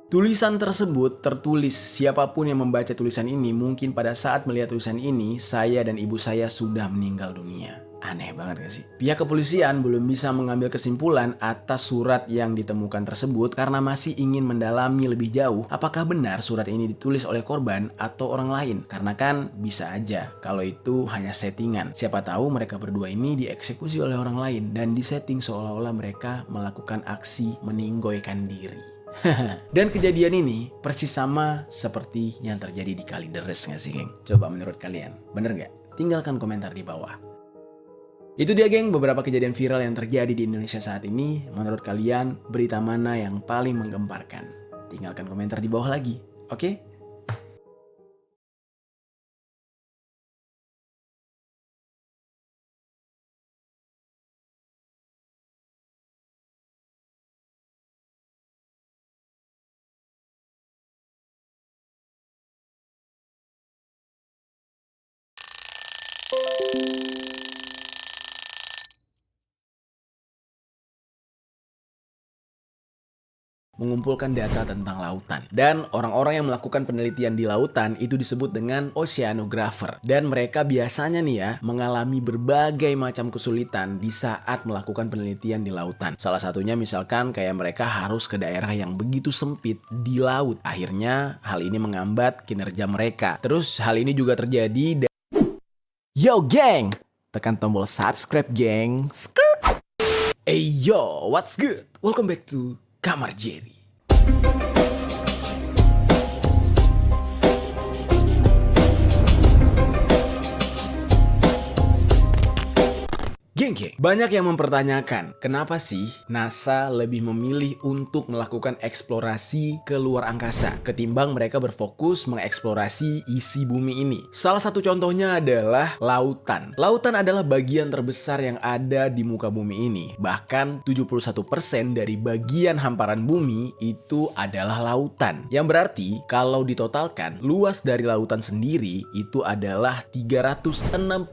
Tulisan tersebut tertulis siapapun yang membaca tulisan ini mungkin pada saat melihat tulisan ini saya dan ibu saya sudah meninggal dunia. Aneh banget gak sih? Pihak kepolisian belum bisa mengambil kesimpulan atas surat yang ditemukan tersebut karena masih ingin mendalami lebih jauh apakah benar surat ini ditulis oleh korban atau orang lain. Karena kan bisa aja kalau itu hanya settingan. Siapa tahu mereka berdua ini dieksekusi oleh orang lain dan disetting seolah-olah mereka melakukan aksi meninggoykan diri. Dan kejadian ini persis sama seperti yang terjadi di Kalideres gak sih geng? Coba menurut kalian, bener gak? Tinggalkan komentar di bawah. Itu dia geng, beberapa kejadian viral yang terjadi di Indonesia saat ini. Menurut kalian, berita mana yang paling menggemparkan? Tinggalkan komentar di bawah lagi, oke? Mengumpulkan data tentang lautan. Dan orang-orang yang melakukan penelitian di lautan itu disebut dengan oceanographer. Dan mereka biasanya nih ya mengalami berbagai macam kesulitan di saat melakukan penelitian di lautan. Salah satunya misalkan kayak mereka harus ke daerah yang begitu sempit di laut. Akhirnya hal ini menghambat kinerja mereka. Terus hal ini juga terjadi Yo geng! Tekan tombol subscribe geng. Hey yo, what's good? Welcome back to Kamar Jerry. Geng, banyak yang mempertanyakan kenapa sih NASA lebih memilih untuk melakukan eksplorasi ke luar angkasa ketimbang mereka berfokus mengeksplorasi isi bumi ini. Salah satu contohnya adalah lautan. Lautan adalah bagian terbesar yang ada di muka bumi ini. Bahkan 71% dari bagian hamparan bumi itu adalah lautan. Yang berarti kalau ditotalkan, luas dari lautan sendiri itu adalah 361,1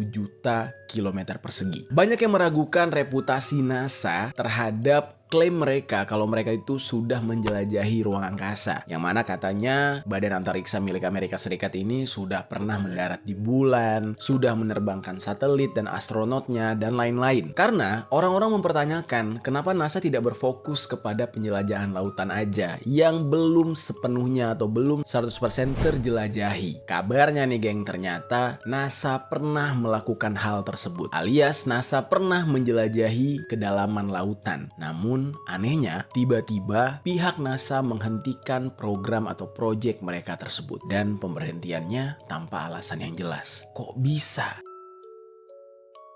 juta kilometer persegi. Banyak yang meragukan reputasi NASA terhadap klaim mereka kalau mereka itu sudah menjelajahi ruang angkasa. Yang mana katanya badan antariksa milik Amerika Serikat ini sudah pernah mendarat di bulan, sudah menerbangkan satelit dan astronotnya, dan lain-lain. Karena orang-orang mempertanyakan kenapa NASA tidak berfokus kepada penjelajahan lautan aja yang belum sepenuhnya atau belum 100% terjelajahi. Kabarnya nih geng, ternyata NASA pernah melakukan hal tersebut. Alias NASA pernah menjelajahi kedalaman lautan. Namun anehnya, tiba-tiba pihak NASA menghentikan program atau proyek mereka tersebut. Dan pemberhentiannya tanpa alasan yang jelas. Kok bisa?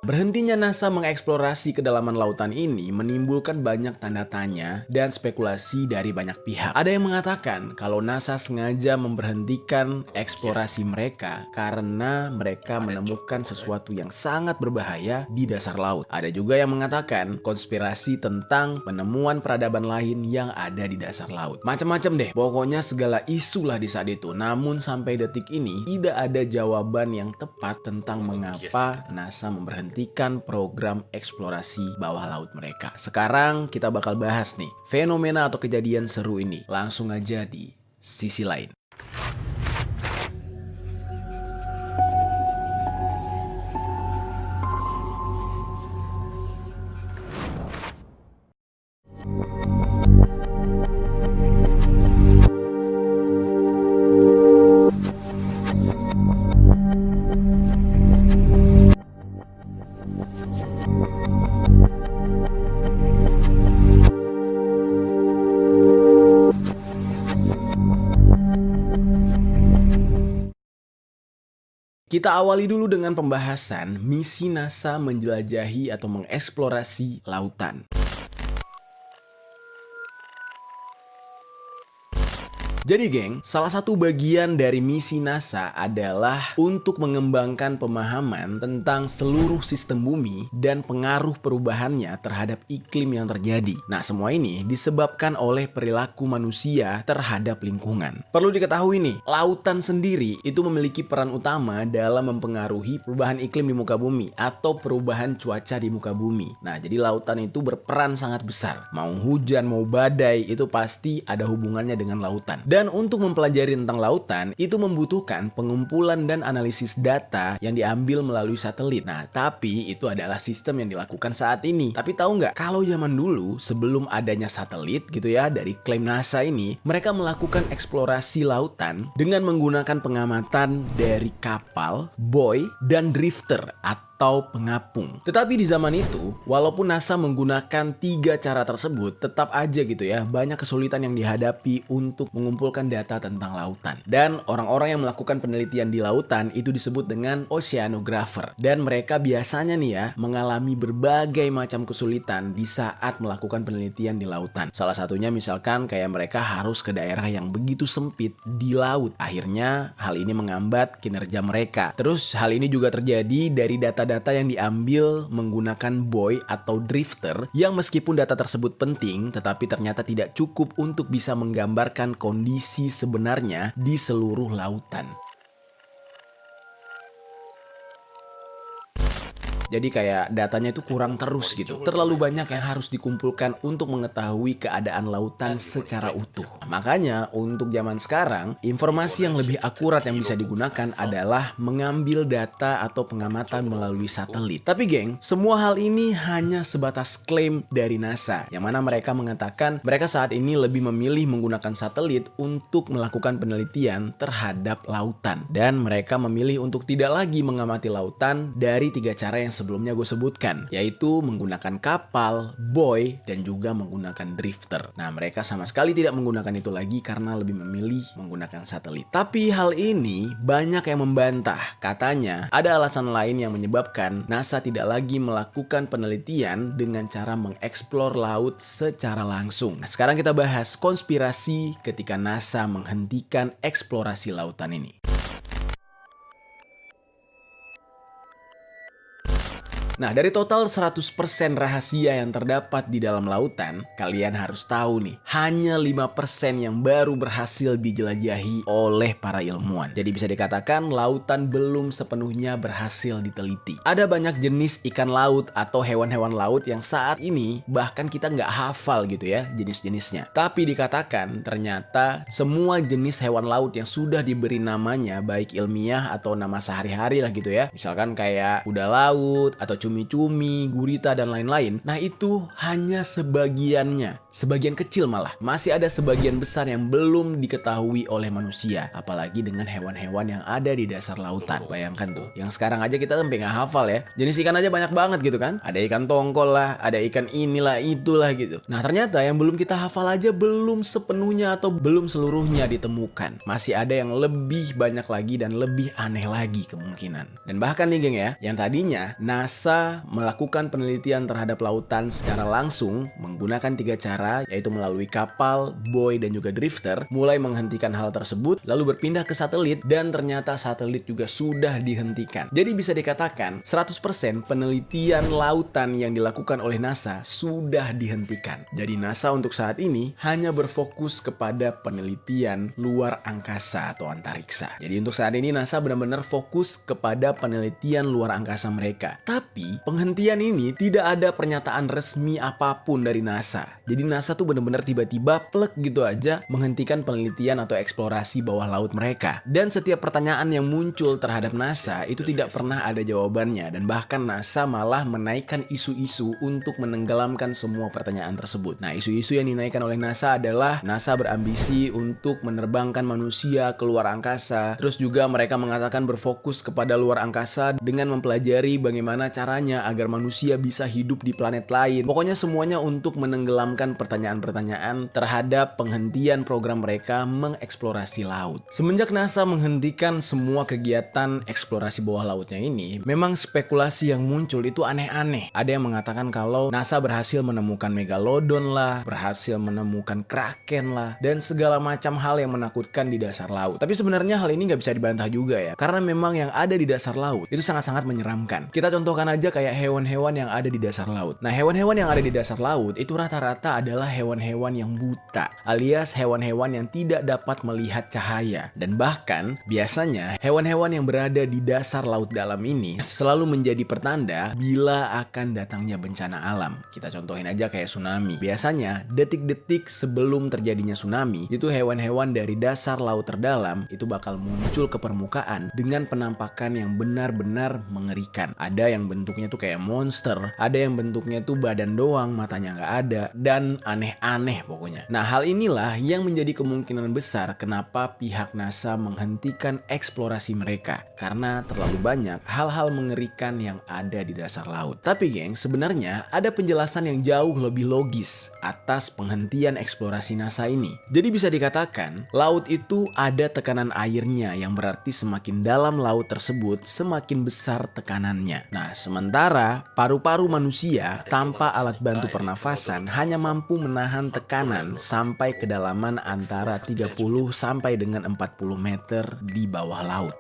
Berhentinya NASA mengeksplorasi kedalaman lautan ini menimbulkan banyak tanda tanya dan spekulasi dari banyak pihak. Ada yang mengatakan kalau NASA sengaja memberhentikan eksplorasi mereka karena mereka menemukan sesuatu yang sangat berbahaya di dasar laut. Ada juga yang mengatakan konspirasi tentang penemuan peradaban lain yang ada di dasar laut. Macam-macam deh, pokoknya segala isu lah di saat itu. Namun sampai detik ini tidak ada jawaban yang tepat tentang mengapa NASA memberhentikan program eksplorasi bawah laut mereka. Sekarang kita bakal bahas nih fenomena atau kejadian seru ini. Langsung aja di sisi lain. Kita awali dulu dengan pembahasan misi NASA menjelajahi atau mengeksplorasi lautan. Jadi geng, salah satu bagian dari misi NASA adalah untuk mengembangkan pemahaman tentang seluruh sistem bumi dan pengaruh perubahannya terhadap iklim yang terjadi. Nah, semua ini disebabkan oleh perilaku manusia terhadap lingkungan. Perlu diketahui nih, lautan sendiri itu memiliki peran utama dalam mempengaruhi perubahan iklim di muka bumi atau perubahan cuaca di muka bumi. Nah, jadi lautan itu berperan sangat besar. Mau hujan, mau badai, itu pasti ada hubungannya dengan lautan. Dan untuk mempelajari tentang lautan, itu membutuhkan pengumpulan dan analisis data yang diambil melalui satelit. Nah, tapi itu adalah sistem yang dilakukan saat ini. Tapi tahu nggak, kalau zaman dulu, sebelum adanya satelit gitu ya, dari klaim NASA ini, mereka melakukan eksplorasi lautan dengan menggunakan pengamatan dari kapal, buoy, dan drifter atau pengapung. Tetapi di zaman itu, walaupun NASA menggunakan 3 cara tersebut, tetap aja gitu ya, banyak kesulitan yang dihadapi untuk mengumpulkan data tentang lautan. Dan orang-orang yang melakukan penelitian di lautan itu disebut dengan oceanographer. Dan mereka biasanya nih ya, mengalami berbagai macam kesulitan di saat melakukan penelitian di lautan. Salah satunya misalkan kayak mereka harus ke daerah yang begitu sempit di laut. Akhirnya hal ini menghambat kinerja mereka. Terus hal ini juga terjadi dari data yang diambil menggunakan buoy atau drifter yang meskipun data tersebut penting tetapi ternyata tidak cukup untuk bisa menggambarkan kondisi sebenarnya di seluruh lautan. Jadi kayak datanya itu kurang terus gitu. Terlalu banyak yang harus dikumpulkan untuk mengetahui keadaan lautan secara utuh. Makanya untuk zaman sekarang, informasi yang lebih akurat yang bisa digunakan adalah mengambil data atau pengamatan melalui satelit. Tapi geng, semua hal ini hanya sebatas klaim dari NASA. Yang mana mereka mengatakan mereka saat ini lebih memilih menggunakan satelit untuk melakukan penelitian terhadap lautan. Dan mereka memilih untuk tidak lagi mengamati lautan dari 3 cara yang sebelumnya gue sebutkan, yaitu menggunakan kapal, buoy, dan juga menggunakan drifter. Nah, mereka sama sekali tidak menggunakan itu lagi karena lebih memilih menggunakan satelit. Tapi hal ini banyak yang membantah. Katanya ada alasan lain yang menyebabkan NASA tidak lagi melakukan penelitian dengan cara mengeksplor laut secara langsung. Nah, sekarang kita bahas konspirasi ketika NASA menghentikan eksplorasi lautan ini. Nah, dari total 100% rahasia yang terdapat di dalam lautan, kalian harus tahu nih, hanya 5% yang baru berhasil dijelajahi oleh para ilmuwan. Jadi bisa dikatakan lautan belum sepenuhnya berhasil diteliti. Ada banyak jenis ikan laut atau hewan-hewan laut yang saat ini bahkan kita nggak hafal gitu ya jenis-jenisnya. Tapi dikatakan ternyata semua jenis hewan laut yang sudah diberi namanya, baik ilmiah atau nama sehari-hari lah gitu ya. Misalkan kayak kuda laut atau cumi-cumi, gurita, dan lain-lain. Nah, itu hanya sebagiannya. Sebagian kecil malah. Masih ada sebagian besar yang belum diketahui oleh manusia. Apalagi dengan hewan-hewan yang ada di dasar lautan. Bayangkan tuh. Yang sekarang aja kita sampai nggak hafal ya. Jenis ikan aja banyak banget gitu kan. Ada ikan tongkol lah, ada ikan inilah, itulah gitu. Nah, ternyata yang belum kita hafal aja belum sepenuhnya atau belum seluruhnya ditemukan. Masih ada yang lebih banyak lagi dan lebih aneh lagi kemungkinan. Dan bahkan nih geng ya, yang tadinya NASA melakukan penelitian terhadap lautan secara langsung menggunakan 3 cara, yaitu melalui kapal, buoy, dan juga drifter, mulai menghentikan hal tersebut lalu berpindah ke satelit, dan ternyata satelit juga sudah dihentikan. Jadi bisa dikatakan 100% penelitian lautan yang dilakukan oleh NASA sudah dihentikan. Jadi NASA untuk saat ini hanya berfokus kepada penelitian luar angkasa atau antariksa. Jadi untuk saat ini NASA benar-benar fokus kepada penelitian luar angkasa mereka. Tapi penghentian ini tidak ada pernyataan resmi apapun dari NASA. Jadi NASA tuh bener-bener tiba-tiba plek gitu aja menghentikan penelitian atau eksplorasi bawah laut mereka. Dan setiap pertanyaan yang muncul terhadap NASA itu tidak pernah ada jawabannya. Dan bahkan NASA malah menaikkan isu-isu untuk menenggelamkan semua pertanyaan tersebut. Nah, isu-isu yang dinaikkan oleh NASA adalah NASA berambisi untuk menerbangkan manusia ke luar angkasa. Terus juga mereka mengatakan berfokus kepada luar angkasa dengan mempelajari bagaimana caranya agar manusia bisa hidup di planet lain. Pokoknya semuanya untuk menenggelamkan pertanyaan-pertanyaan terhadap penghentian program mereka mengeksplorasi laut. Semenjak NASA menghentikan semua kegiatan eksplorasi bawah lautnya ini, memang spekulasi yang muncul itu aneh-aneh. Ada yang mengatakan kalau NASA berhasil menemukan megalodon lah, berhasil menemukan kraken lah, dan segala macam hal yang menakutkan di dasar laut. Tapi sebenarnya hal ini nggak bisa dibantah juga ya, karena memang yang ada di dasar laut itu sangat-sangat menyeramkan. Kita contohkan aja kayak hewan-hewan yang ada di dasar laut. Nah, hewan-hewan yang ada di dasar laut itu rata-rata adalah hewan-hewan yang buta, alias hewan-hewan yang tidak dapat melihat cahaya. Dan bahkan biasanya hewan-hewan yang berada di dasar laut dalam ini selalu menjadi pertanda bila akan datangnya bencana alam. Kita contohin aja kayak tsunami. Biasanya detik-detik sebelum terjadinya tsunami, itu hewan-hewan dari dasar laut terdalam itu bakal muncul ke permukaan dengan penampakan yang benar-benar mengerikan. Ada yang bentuknya tuh kayak monster, ada yang bentuknya tuh badan doang, matanya nggak ada, dan aneh-aneh pokoknya. Nah, hal inilah yang menjadi kemungkinan besar kenapa pihak NASA menghentikan eksplorasi mereka, karena terlalu banyak hal-hal mengerikan yang ada di dasar laut. Tapi geng, sebenarnya ada penjelasan yang jauh lebih logis atas penghentian eksplorasi NASA ini. Jadi bisa dikatakan, laut itu ada tekanan airnya, yang berarti semakin dalam laut tersebut, semakin besar tekanannya. Nah, sementara paru-paru manusia tanpa alat bantu pernafasan hanya mampu menahan tekanan sampai kedalaman antara 30 sampai dengan 40 meter di bawah laut.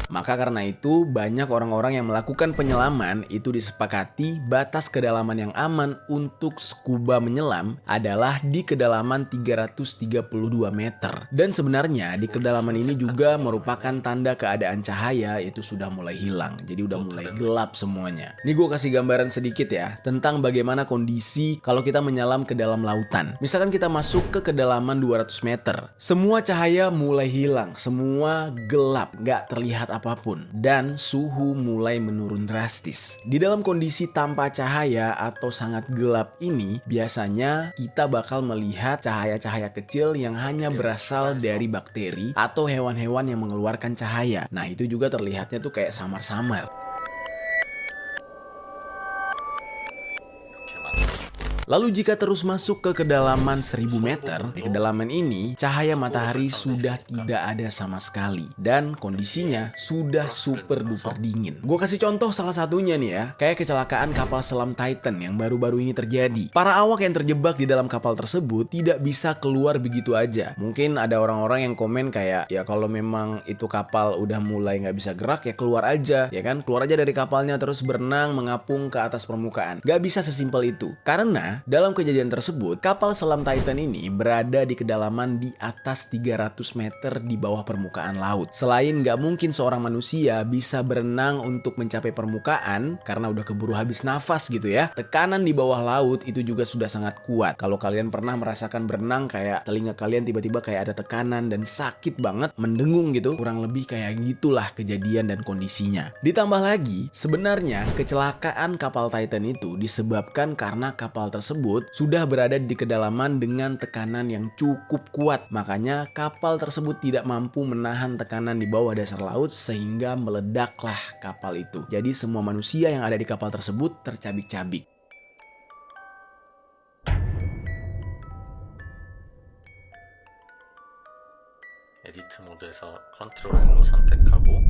Maka karena itu banyak orang-orang yang melakukan penyelaman itu disepakati batas kedalaman yang aman untuk scuba menyelam adalah di kedalaman 332 meter. Dan sebenarnya di kedalaman ini juga merupakan tanda keadaan cahaya itu sudah mulai hilang. Jadi udah mulai gelap semuanya. Ini gue kasih gambaran sedikit ya tentang bagaimana kondisi kalau kita menyelam ke dalam lautan. Misalkan kita masuk ke kedalaman 200 meter. Semua cahaya mulai hilang, semua gelap, nggak terlihat apapun dan suhu mulai menurun drastis. Di dalam kondisi tanpa cahaya atau sangat gelap ini, biasanya kita bakal melihat cahaya-cahaya kecil yang hanya berasal dari bakteri atau hewan-hewan yang mengeluarkan cahaya. Nah, itu juga terlihatnya tuh kayak samar-samar. Lalu jika terus masuk ke kedalaman 1000 meter, di kedalaman ini cahaya matahari sudah tidak ada sama sekali dan kondisinya sudah super duper dingin. Gue kasih contoh salah satunya nih ya, kayak kecelakaan kapal selam Titan yang baru-baru ini terjadi. Para awak yang terjebak di dalam kapal tersebut tidak bisa keluar begitu aja. Mungkin ada orang-orang yang komen kayak, ya kalau memang itu kapal udah mulai nggak bisa gerak ya keluar aja, ya kan? Keluar aja dari kapalnya terus berenang mengapung ke atas permukaan. Gak bisa sesimpel itu, karena dalam kejadian tersebut, kapal selam Titan ini berada di kedalaman di atas 300 meter di bawah permukaan laut. Selain nggak mungkin seorang manusia bisa berenang untuk mencapai permukaan karena udah keburu habis nafas gitu ya, tekanan di bawah laut itu juga sudah sangat kuat. Kalau kalian pernah merasakan berenang kayak telinga kalian tiba-tiba kayak ada tekanan dan sakit banget, mendengung gitu, kurang lebih kayak gitulah kejadian dan kondisinya. Ditambah lagi, sebenarnya kecelakaan kapal Titan itu disebabkan karena kapal tersebut sudah berada di kedalaman dengan tekanan yang cukup kuat. Makanya kapal tersebut tidak mampu menahan tekanan di bawah dasar laut sehingga meledaklah kapal itu. Jadi semua manusia yang ada di kapal tersebut tercabik-cabik. 에디트 모드에서 컨트롤 N로 선택하고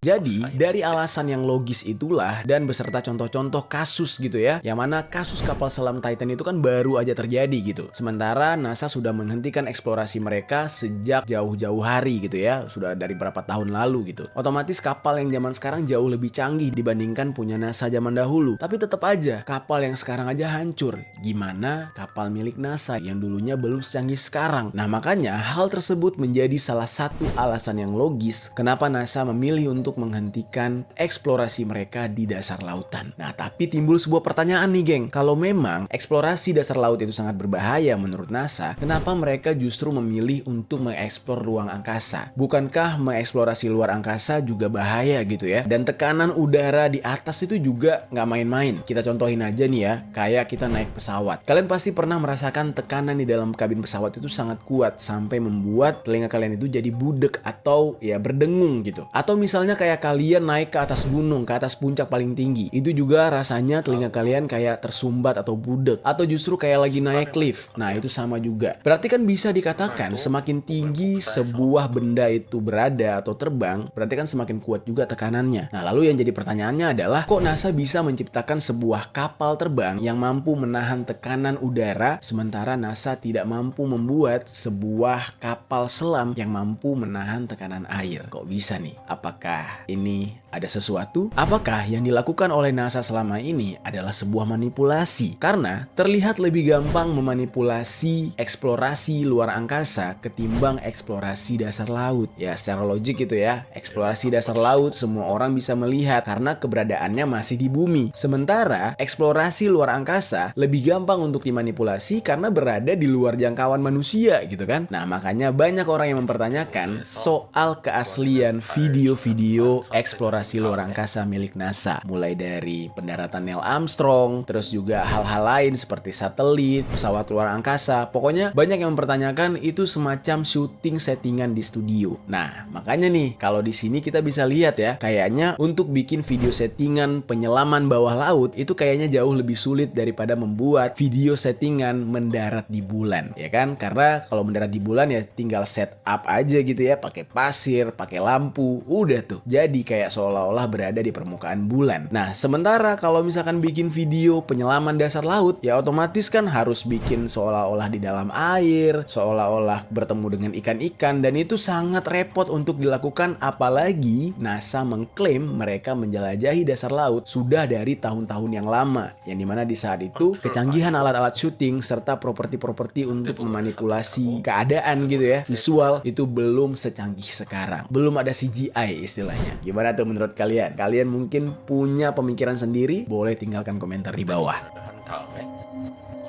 Jadi, dari alasan yang logis itulah dan beserta contoh-contoh kasus gitu ya, yang mana kasus kapal selam Titan itu kan baru aja terjadi gitu. Sementara NASA sudah menghentikan eksplorasi mereka sejak jauh-jauh hari gitu ya, sudah dari berapa tahun lalu gitu. Otomatis kapal yang zaman sekarang jauh lebih canggih dibandingkan punya NASA zaman dahulu. Tapi tetap aja, kapal yang sekarang aja hancur. Gimana kapal milik NASA yang dulunya belum secanggih sekarang? Nah, makanya hal tersebut menjadi salah satu alasan yang logis kenapa NASA memilih untuk menghentikan eksplorasi mereka di dasar lautan. Nah, tapi timbul sebuah pertanyaan nih, geng. Kalau memang eksplorasi dasar laut itu sangat berbahaya menurut NASA, kenapa mereka justru memilih untuk mengeksplor ruang angkasa? Bukankah mengeksplorasi luar angkasa juga bahaya gitu ya? Dan tekanan udara di atas itu juga nggak main-main. Kita contohin aja nih ya, kayak kita naik pesawat. Kalian pasti pernah merasakan tekanan di dalam kabin pesawat itu sangat kuat sampai membuat telinga kalian itu jadi budek atau ya berdengung gitu. Atau misalnya kayak kalian naik ke atas gunung, ke atas puncak paling tinggi, itu juga rasanya telinga kalian kayak tersumbat atau budek, atau justru kayak lagi naik lift. Nah, itu sama juga. Berarti kan bisa dikatakan semakin tinggi sebuah benda itu berada atau terbang, berarti kan semakin kuat juga tekanannya. Nah, lalu yang jadi pertanyaannya adalah, kok NASA bisa menciptakan sebuah kapal terbang yang mampu menahan tekanan udara, sementara NASA tidak mampu membuat sebuah kapal selam yang mampu menahan tekanan air? Kok bisa nih? Apakah ini ada sesuatu? Apakah yang dilakukan oleh NASA selama ini adalah sebuah manipulasi? Karena terlihat lebih gampang memanipulasi eksplorasi luar angkasa ketimbang eksplorasi dasar laut. Ya, secara logik gitu ya. Eksplorasi dasar laut semua orang bisa melihat karena keberadaannya masih di bumi. Sementara eksplorasi luar angkasa lebih gampang untuk dimanipulasi karena berada di luar jangkauan manusia gitu kan. Nah, makanya banyak orang yang mempertanyakan soal keaslian video-video eksplorasi luar angkasa milik NASA, mulai dari pendaratan Neil Armstrong, terus juga hal-hal lain seperti satelit, pesawat luar angkasa. Pokoknya banyak yang mempertanyakan itu semacam syuting settingan di studio. Nah, makanya nih kalau di sini kita bisa lihat ya, kayaknya untuk bikin video settingan penyelaman bawah laut itu kayaknya jauh lebih sulit daripada membuat video settingan mendarat di bulan, ya kan? Karena kalau mendarat di bulan ya tinggal set up aja gitu ya, pakai pasir, pakai lampu, udah tuh. Jadi kayak seolah-olah berada di permukaan bulan. Nah, sementara kalau misalkan bikin video penyelaman dasar laut, ya otomatis kan harus bikin seolah-olah di dalam air, seolah-olah bertemu dengan ikan-ikan, dan itu sangat repot untuk dilakukan, apalagi NASA mengklaim mereka menjelajahi dasar laut sudah dari tahun-tahun yang lama, yang dimana di saat itu kecanggihan alat-alat syuting serta properti-properti untuk memanipulasi keadaan gitu ya, visual itu belum secanggih sekarang. Belum ada CGI istilahnya. Gimana tuh menurut kalian? Kalian mungkin punya pemikiran sendiri? Boleh tinggalkan komentar di bawah. 한 다음에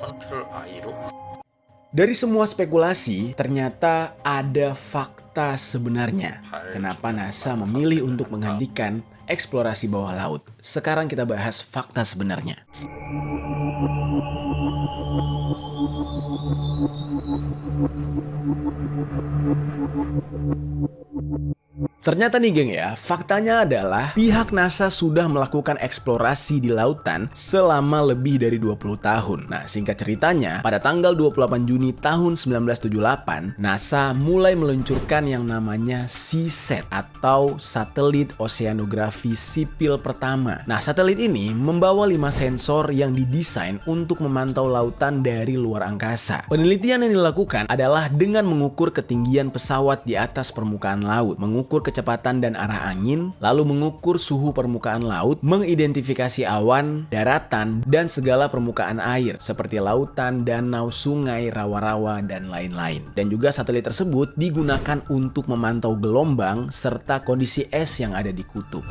컨트롤 I로 Dari semua spekulasi, ternyata ada fakta sebenarnya. Kenapa NASA memilih untuk menghentikan eksplorasi bawah laut? Sekarang kita bahas fakta sebenarnya. Ternyata nih geng ya, faktanya adalah pihak NASA sudah melakukan eksplorasi di lautan selama lebih dari 20 tahun. Nah, singkat ceritanya, pada tanggal 28 Juni tahun 1978, NASA mulai meluncurkan yang namanya SeaSat atau satelit oseanografi sipil pertama. Nah, satelit ini membawa 5 sensor yang didesain untuk memantau lautan dari luar angkasa. Penelitian yang dilakukan adalah dengan mengukur ketinggian pesawat di atas permukaan laut, mengukur kecepatan dan arah angin, lalu mengukur suhu permukaan laut, mengidentifikasi awan, daratan, dan segala permukaan air seperti lautan, danau, sungai, rawa-rawa, dan lain-lain. Dan juga satelit tersebut digunakan untuk memantau gelombang serta kondisi es yang ada di kutub.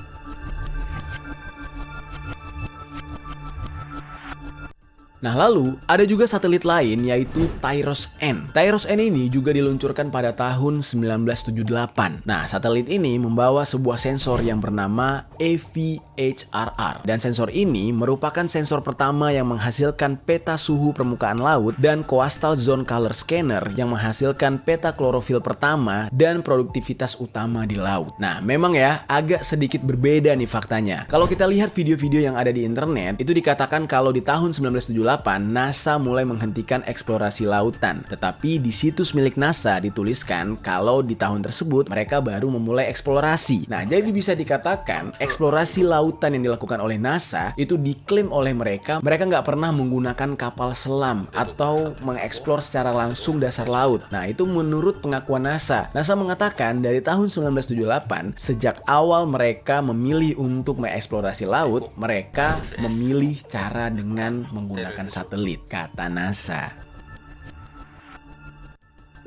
Nah, lalu ada juga satelit lain yaitu TIROS-N. TIROS-N ini juga diluncurkan pada tahun 1978. Nah, satelit ini membawa sebuah sensor yang bernama AVHRR. Dan sensor ini merupakan sensor pertama yang menghasilkan peta suhu permukaan laut dan coastal zone color scanner yang menghasilkan peta klorofil pertama dan produktivitas utama di laut. Nah, memang ya agak sedikit berbeda nih faktanya. Kalau kita lihat video-video yang ada di internet, itu dikatakan kalau di tahun 1978 NASA mulai menghentikan eksplorasi lautan. Tetapi di situs milik NASA dituliskan kalau di tahun tersebut mereka baru memulai eksplorasi. Nah, jadi bisa dikatakan eksplorasi lautan yang dilakukan oleh NASA itu diklaim oleh mereka nggak pernah menggunakan kapal selam atau mengeksplor secara langsung dasar laut. Nah, itu menurut pengakuan NASA. NASA mengatakan dari tahun 1978 sejak awal mereka memilih untuk mengeksplorasi laut, mereka memilih cara dengan menggunakan satelit, kata NASA.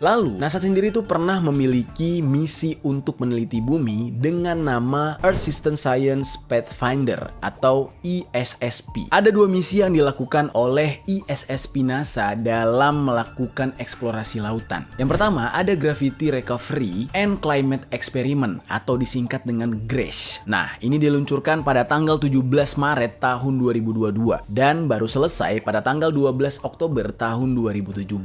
Lalu, NASA sendiri tuh pernah memiliki misi untuk meneliti bumi dengan nama Earth System Science Pathfinder atau ESSP. Ada 2 misi yang dilakukan oleh ESSP NASA dalam melakukan eksplorasi lautan. Yang pertama, ada Gravity Recovery and Climate Experiment atau disingkat dengan GRESH. Nah, ini diluncurkan pada tanggal 17 Maret tahun 2022 dan baru selesai pada tanggal 12 Oktober tahun 2017.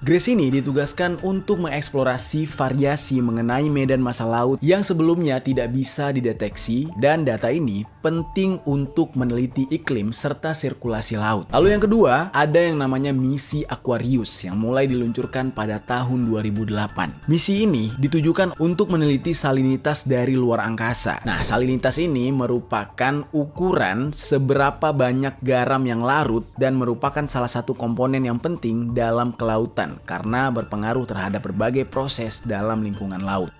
GRESH ini ditugaskan untuk mengeksplorasi variasi mengenai medan massa laut yang sebelumnya tidak bisa dideteksi, dan data ini penting untuk meneliti iklim serta sirkulasi laut. Lalu yang kedua, ada yang namanya misi Aquarius yang mulai diluncurkan pada tahun 2008. Misi ini ditujukan untuk meneliti salinitas dari luar angkasa. Nah, salinitas ini merupakan ukuran seberapa banyak garam yang larut dan merupakan salah satu komponen yang penting dalam kelautan karena berpengaruh terhadap berbagai proses dalam lingkungan laut.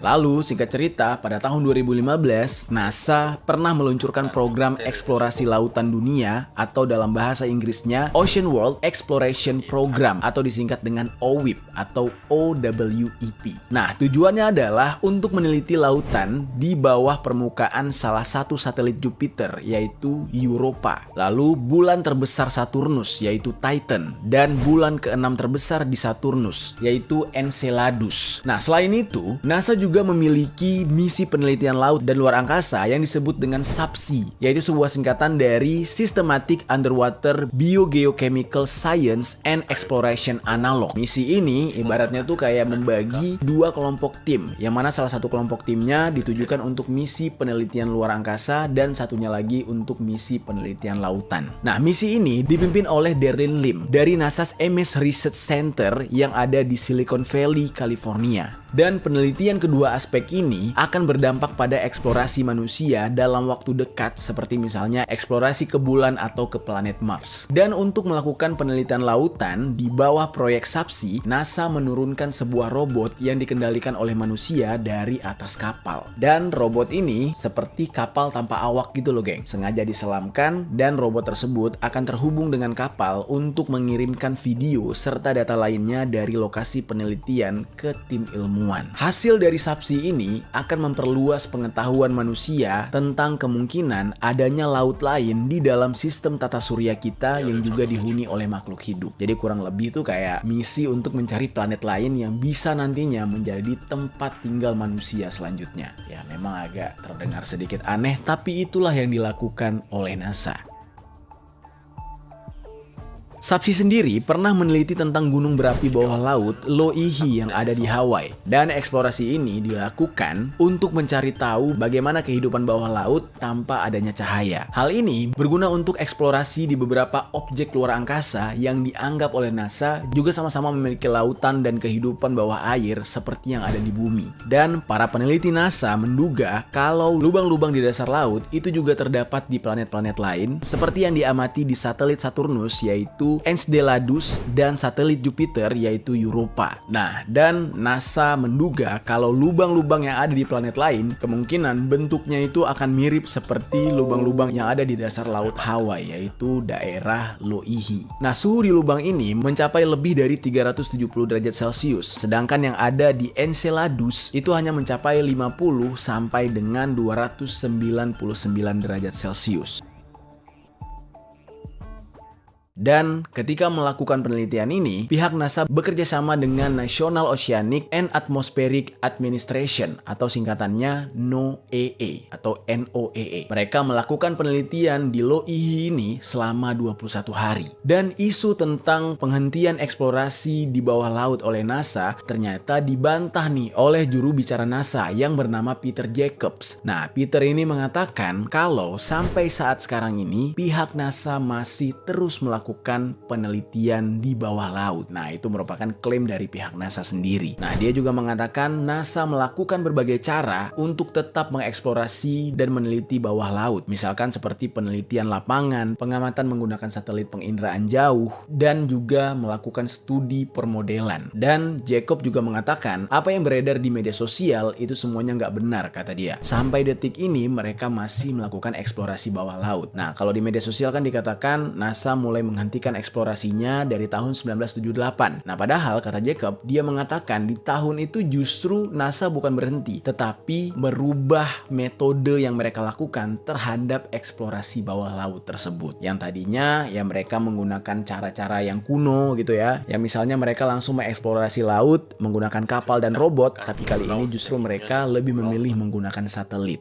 Lalu, singkat cerita, pada tahun 2015, NASA pernah meluncurkan program eksplorasi lautan dunia atau dalam bahasa Inggrisnya Ocean World Exploration Program atau disingkat dengan OWEP atau OWEP. Nah, tujuannya adalah untuk meneliti lautan di bawah permukaan salah satu satelit Jupiter yaitu Europa. Lalu, bulan terbesar Saturnus yaitu Titan dan bulan ke-6 terbesar di Saturnus yaitu Enceladus. Nah, selain itu, NASA juga memiliki misi penelitian laut dan luar angkasa yang disebut dengan SUBSEA, yaitu sebuah singkatan dari Systematic Underwater Biogeochemical Science and Exploration Analog. Misi ini ibaratnya tuh kayak membagi 2 kelompok tim, yang mana salah satu kelompok timnya ditujukan untuk misi penelitian luar angkasa dan satunya lagi untuk misi penelitian lautan. Nah, misi ini dipimpin oleh Darren Lim dari NASA's Ames Research Center yang ada di Silicon Valley, California. Dan penelitian kedua dua aspek ini akan berdampak pada eksplorasi manusia dalam waktu dekat, seperti misalnya eksplorasi ke bulan atau ke planet Mars. Dan untuk melakukan penelitian lautan di bawah proyek SAPSI, NASA menurunkan sebuah robot yang dikendalikan oleh manusia dari atas kapal. Dan robot ini seperti kapal tanpa awak gitu loh geng, sengaja diselamkan dan robot tersebut akan terhubung dengan kapal untuk mengirimkan video serta data lainnya dari lokasi penelitian ke tim ilmuwan. Hasil dari SAPSI ini akan memperluas pengetahuan manusia tentang kemungkinan adanya laut lain di dalam sistem tata surya kita yang juga dihuni oleh makhluk hidup. Jadi kurang lebih tuh kayak misi untuk mencari planet lain yang bisa nantinya menjadi tempat tinggal manusia selanjutnya. Ya memang agak terdengar sedikit aneh, tapi itulah yang dilakukan oleh NASA. SAPSI sendiri pernah meneliti tentang gunung berapi bawah laut Loihi yang ada di Hawaii. Dan eksplorasi ini dilakukan untuk mencari tahu bagaimana kehidupan bawah laut tanpa adanya cahaya. Hal ini berguna untuk eksplorasi di beberapa objek luar angkasa yang dianggap oleh NASA juga sama-sama memiliki lautan dan kehidupan bawah air seperti yang ada di bumi. Dan para peneliti NASA menduga kalau lubang-lubang di dasar laut itu juga terdapat di planet-planet lain seperti yang diamati di satelit Saturnus, yaitu Enceladus, dan satelit Jupiter yaitu Europa. Nah, dan NASA menduga kalau lubang-lubang yang ada di planet lain kemungkinan bentuknya itu akan mirip seperti lubang-lubang yang ada di dasar laut Hawaii, yaitu daerah Loihi. Nah, suhu di lubang ini mencapai lebih dari 370 derajat Celcius, sedangkan yang ada di Enceladus itu hanya mencapai 50 sampai dengan 299 derajat Celcius. Dan ketika melakukan penelitian ini, pihak NASA bekerja sama dengan National Oceanic and Atmospheric Administration atau singkatannya NOAA atau NOAA. Mereka melakukan penelitian di Loihi ini selama 21 hari. Dan isu tentang penghentian eksplorasi di bawah laut oleh NASA ternyata dibantah nih oleh juru bicara NASA yang bernama Peter Jacobs. Nah, Peter ini mengatakan kalau sampai saat sekarang ini pihak NASA masih terus melakukan penelitian di bawah laut. Nah, itu merupakan klaim dari pihak NASA sendiri. Nah, dia juga mengatakan NASA melakukan berbagai cara untuk tetap mengeksplorasi dan meneliti bawah laut. Misalkan seperti penelitian lapangan, pengamatan menggunakan satelit penginderaan jauh, dan juga melakukan studi permodelan. Dan Jacob juga mengatakan apa yang beredar di media sosial itu semuanya nggak benar, kata dia. Sampai detik ini mereka masih melakukan eksplorasi bawah laut. Nah, kalau di media sosial kan dikatakan NASA mulai menghentikan eksplorasinya dari tahun 1978. Nah, padahal kata Jacob, dia mengatakan di tahun itu justru NASA bukan berhenti, tetapi merubah metode yang mereka lakukan terhadap eksplorasi bawah laut tersebut. Yang tadinya ya mereka menggunakan cara-cara yang kuno gitu ya. Ya misalnya mereka langsung mengeksplorasi laut menggunakan kapal dan robot, tapi kali ini justru mereka lebih memilih menggunakan satelit.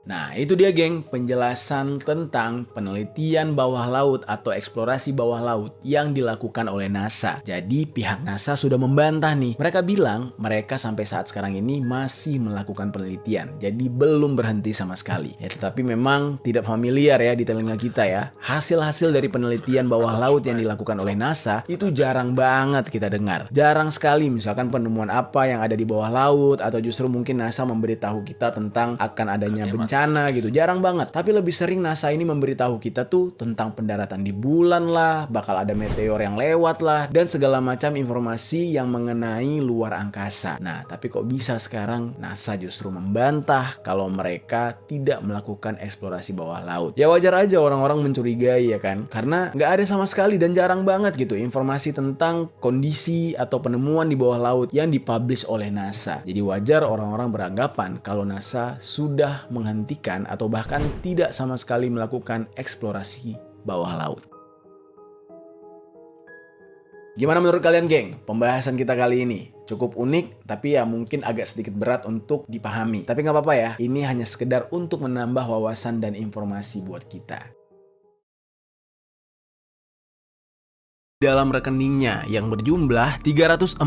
Nah, itu dia geng, penjelasan tentang penelitian bawah laut atau eksplorasi bawah laut yang dilakukan oleh NASA. Jadi pihak NASA sudah membantah nih. Mereka bilang mereka sampai saat sekarang ini masih melakukan penelitian. Jadi belum berhenti sama sekali. Ya, tetapi memang tidak familiar ya di telinga kita ya. Hasil-hasil dari penelitian bawah laut yang dilakukan oleh NASA itu jarang banget kita dengar. Jarang sekali misalkan penemuan apa yang ada di bawah laut, atau justru mungkin NASA memberitahu kita tentang akan adanya bencana gitu, jarang banget. Tapi lebih sering NASA ini memberitahu kita tuh tentang pendaratan di bulan lah, bakal ada meteor yang lewat lah, dan segala macam informasi yang mengenai luar angkasa. Nah, tapi kok bisa sekarang NASA justru membantah kalau mereka tidak melakukan eksplorasi bawah laut? Ya wajar aja orang-orang mencurigai ya kan, karena nggak ada sama sekali dan jarang banget gitu informasi tentang kondisi atau penemuan di bawah laut yang dipublish oleh NASA. Jadi wajar orang-orang beranggapan kalau NASA sudah menghentikan atau bahkan tidak sama sekali melakukan eksplorasi bawah laut. Gimana menurut kalian geng? Pembahasan kita kali ini cukup unik, tapi ya mungkin agak sedikit berat untuk dipahami. Tapi nggak apa-apa ya, ini hanya sekedar untuk menambah wawasan dan informasi buat kita. dalam rekeningnya yang berjumlah 345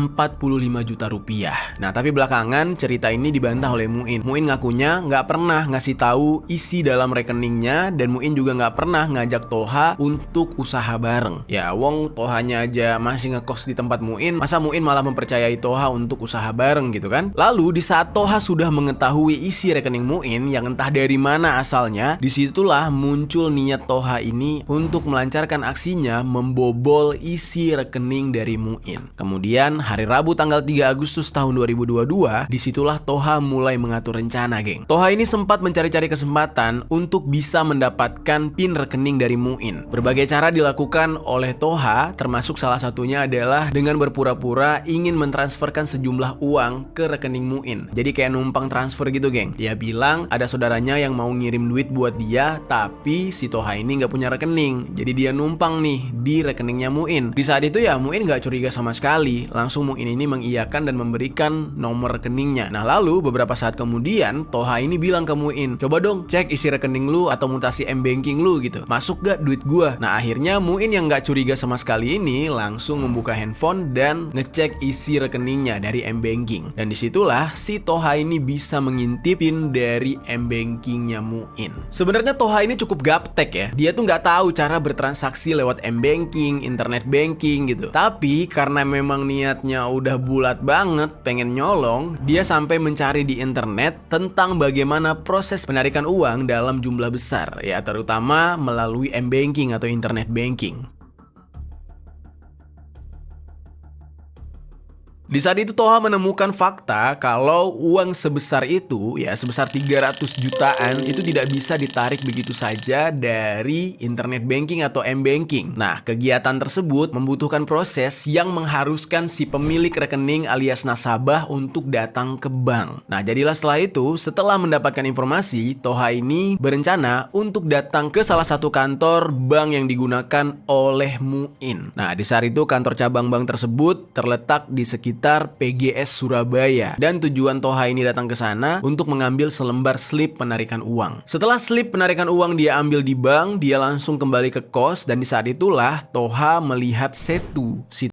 juta rupiah. Nah, tapi belakangan cerita ini dibantah oleh Muin. Muin ngakunya nggak pernah ngasih tahu isi dalam rekeningnya, dan Muin juga nggak pernah ngajak Toha untuk usaha bareng. Ya, wong Tohanya aja masih ngekos di tempat Muin, masa Muin malah mempercayai Toha untuk usaha bareng gitu kan? Lalu di saat Toha sudah mengetahui isi rekening Muin yang entah dari mana asalnya, disitulah muncul niat Toha ini untuk melancarkan aksinya membobol isi rekening dari Muin. Kemudian hari Rabu tanggal 3 Agustus tahun 2022, disitulah Toha mulai mengatur rencana, geng. Toha ini sempat mencari-cari kesempatan untuk bisa mendapatkan PIN rekening dari Muin. Berbagai cara dilakukan oleh Toha, termasuk salah satunya adalah dengan berpura-pura ingin mentransferkan sejumlah uang ke rekening Muin. Jadi kayak numpang transfer gitu, geng. Dia bilang ada saudaranya yang mau ngirim duit buat dia, tapi si Toha ini nggak punya rekening. Jadi dia numpang nih di rekeningnya Muin. Di saat itu ya Muin gak curiga sama sekali. Langsung Muin ini mengiyakan dan memberikan nomor rekeningnya. Nah, lalu beberapa saat kemudian Toha ini bilang ke Muin, coba dong cek isi rekening lu atau mutasi M-Banking lu gitu, masuk gak duit gua? Nah, akhirnya Muin yang gak curiga sama sekali ini langsung membuka handphone dan ngecek isi rekeningnya dari M-Banking. Dan disitulah si Toha ini bisa mengintip PIN dari M-Bankingnya Muin. Sebenarnya Toha ini cukup gaptek ya. Dia tuh gak tahu cara bertransaksi lewat M-Banking, internet banking gitu. Tapi karena memang niatnya udah bulat banget pengen nyolong, dia sampai mencari di internet tentang bagaimana proses penarikan uang dalam jumlah besar, ya terutama melalui M-Banking atau internet banking. Di saat itu Toha menemukan fakta kalau uang sebesar itu, ya sebesar 300 jutaan itu tidak bisa ditarik begitu saja dari internet banking atau M-Banking. Nah, kegiatan tersebut membutuhkan proses yang mengharuskan si pemilik rekening alias nasabah untuk datang ke bank. Nah, jadilah setelah itu, setelah mendapatkan informasi, Toha ini berencana untuk datang ke salah satu kantor bank yang digunakan oleh Muin. Nah, di saat itu kantor cabang bank tersebut terletak di sekitar PGS Surabaya, dan tujuan Toha ini datang ke sana untuk mengambil selembar slip penarikan uang. Setelah slip penarikan uang dia ambil di bank, dia langsung kembali ke kos, dan di saat itulah Toha melihat Setu, si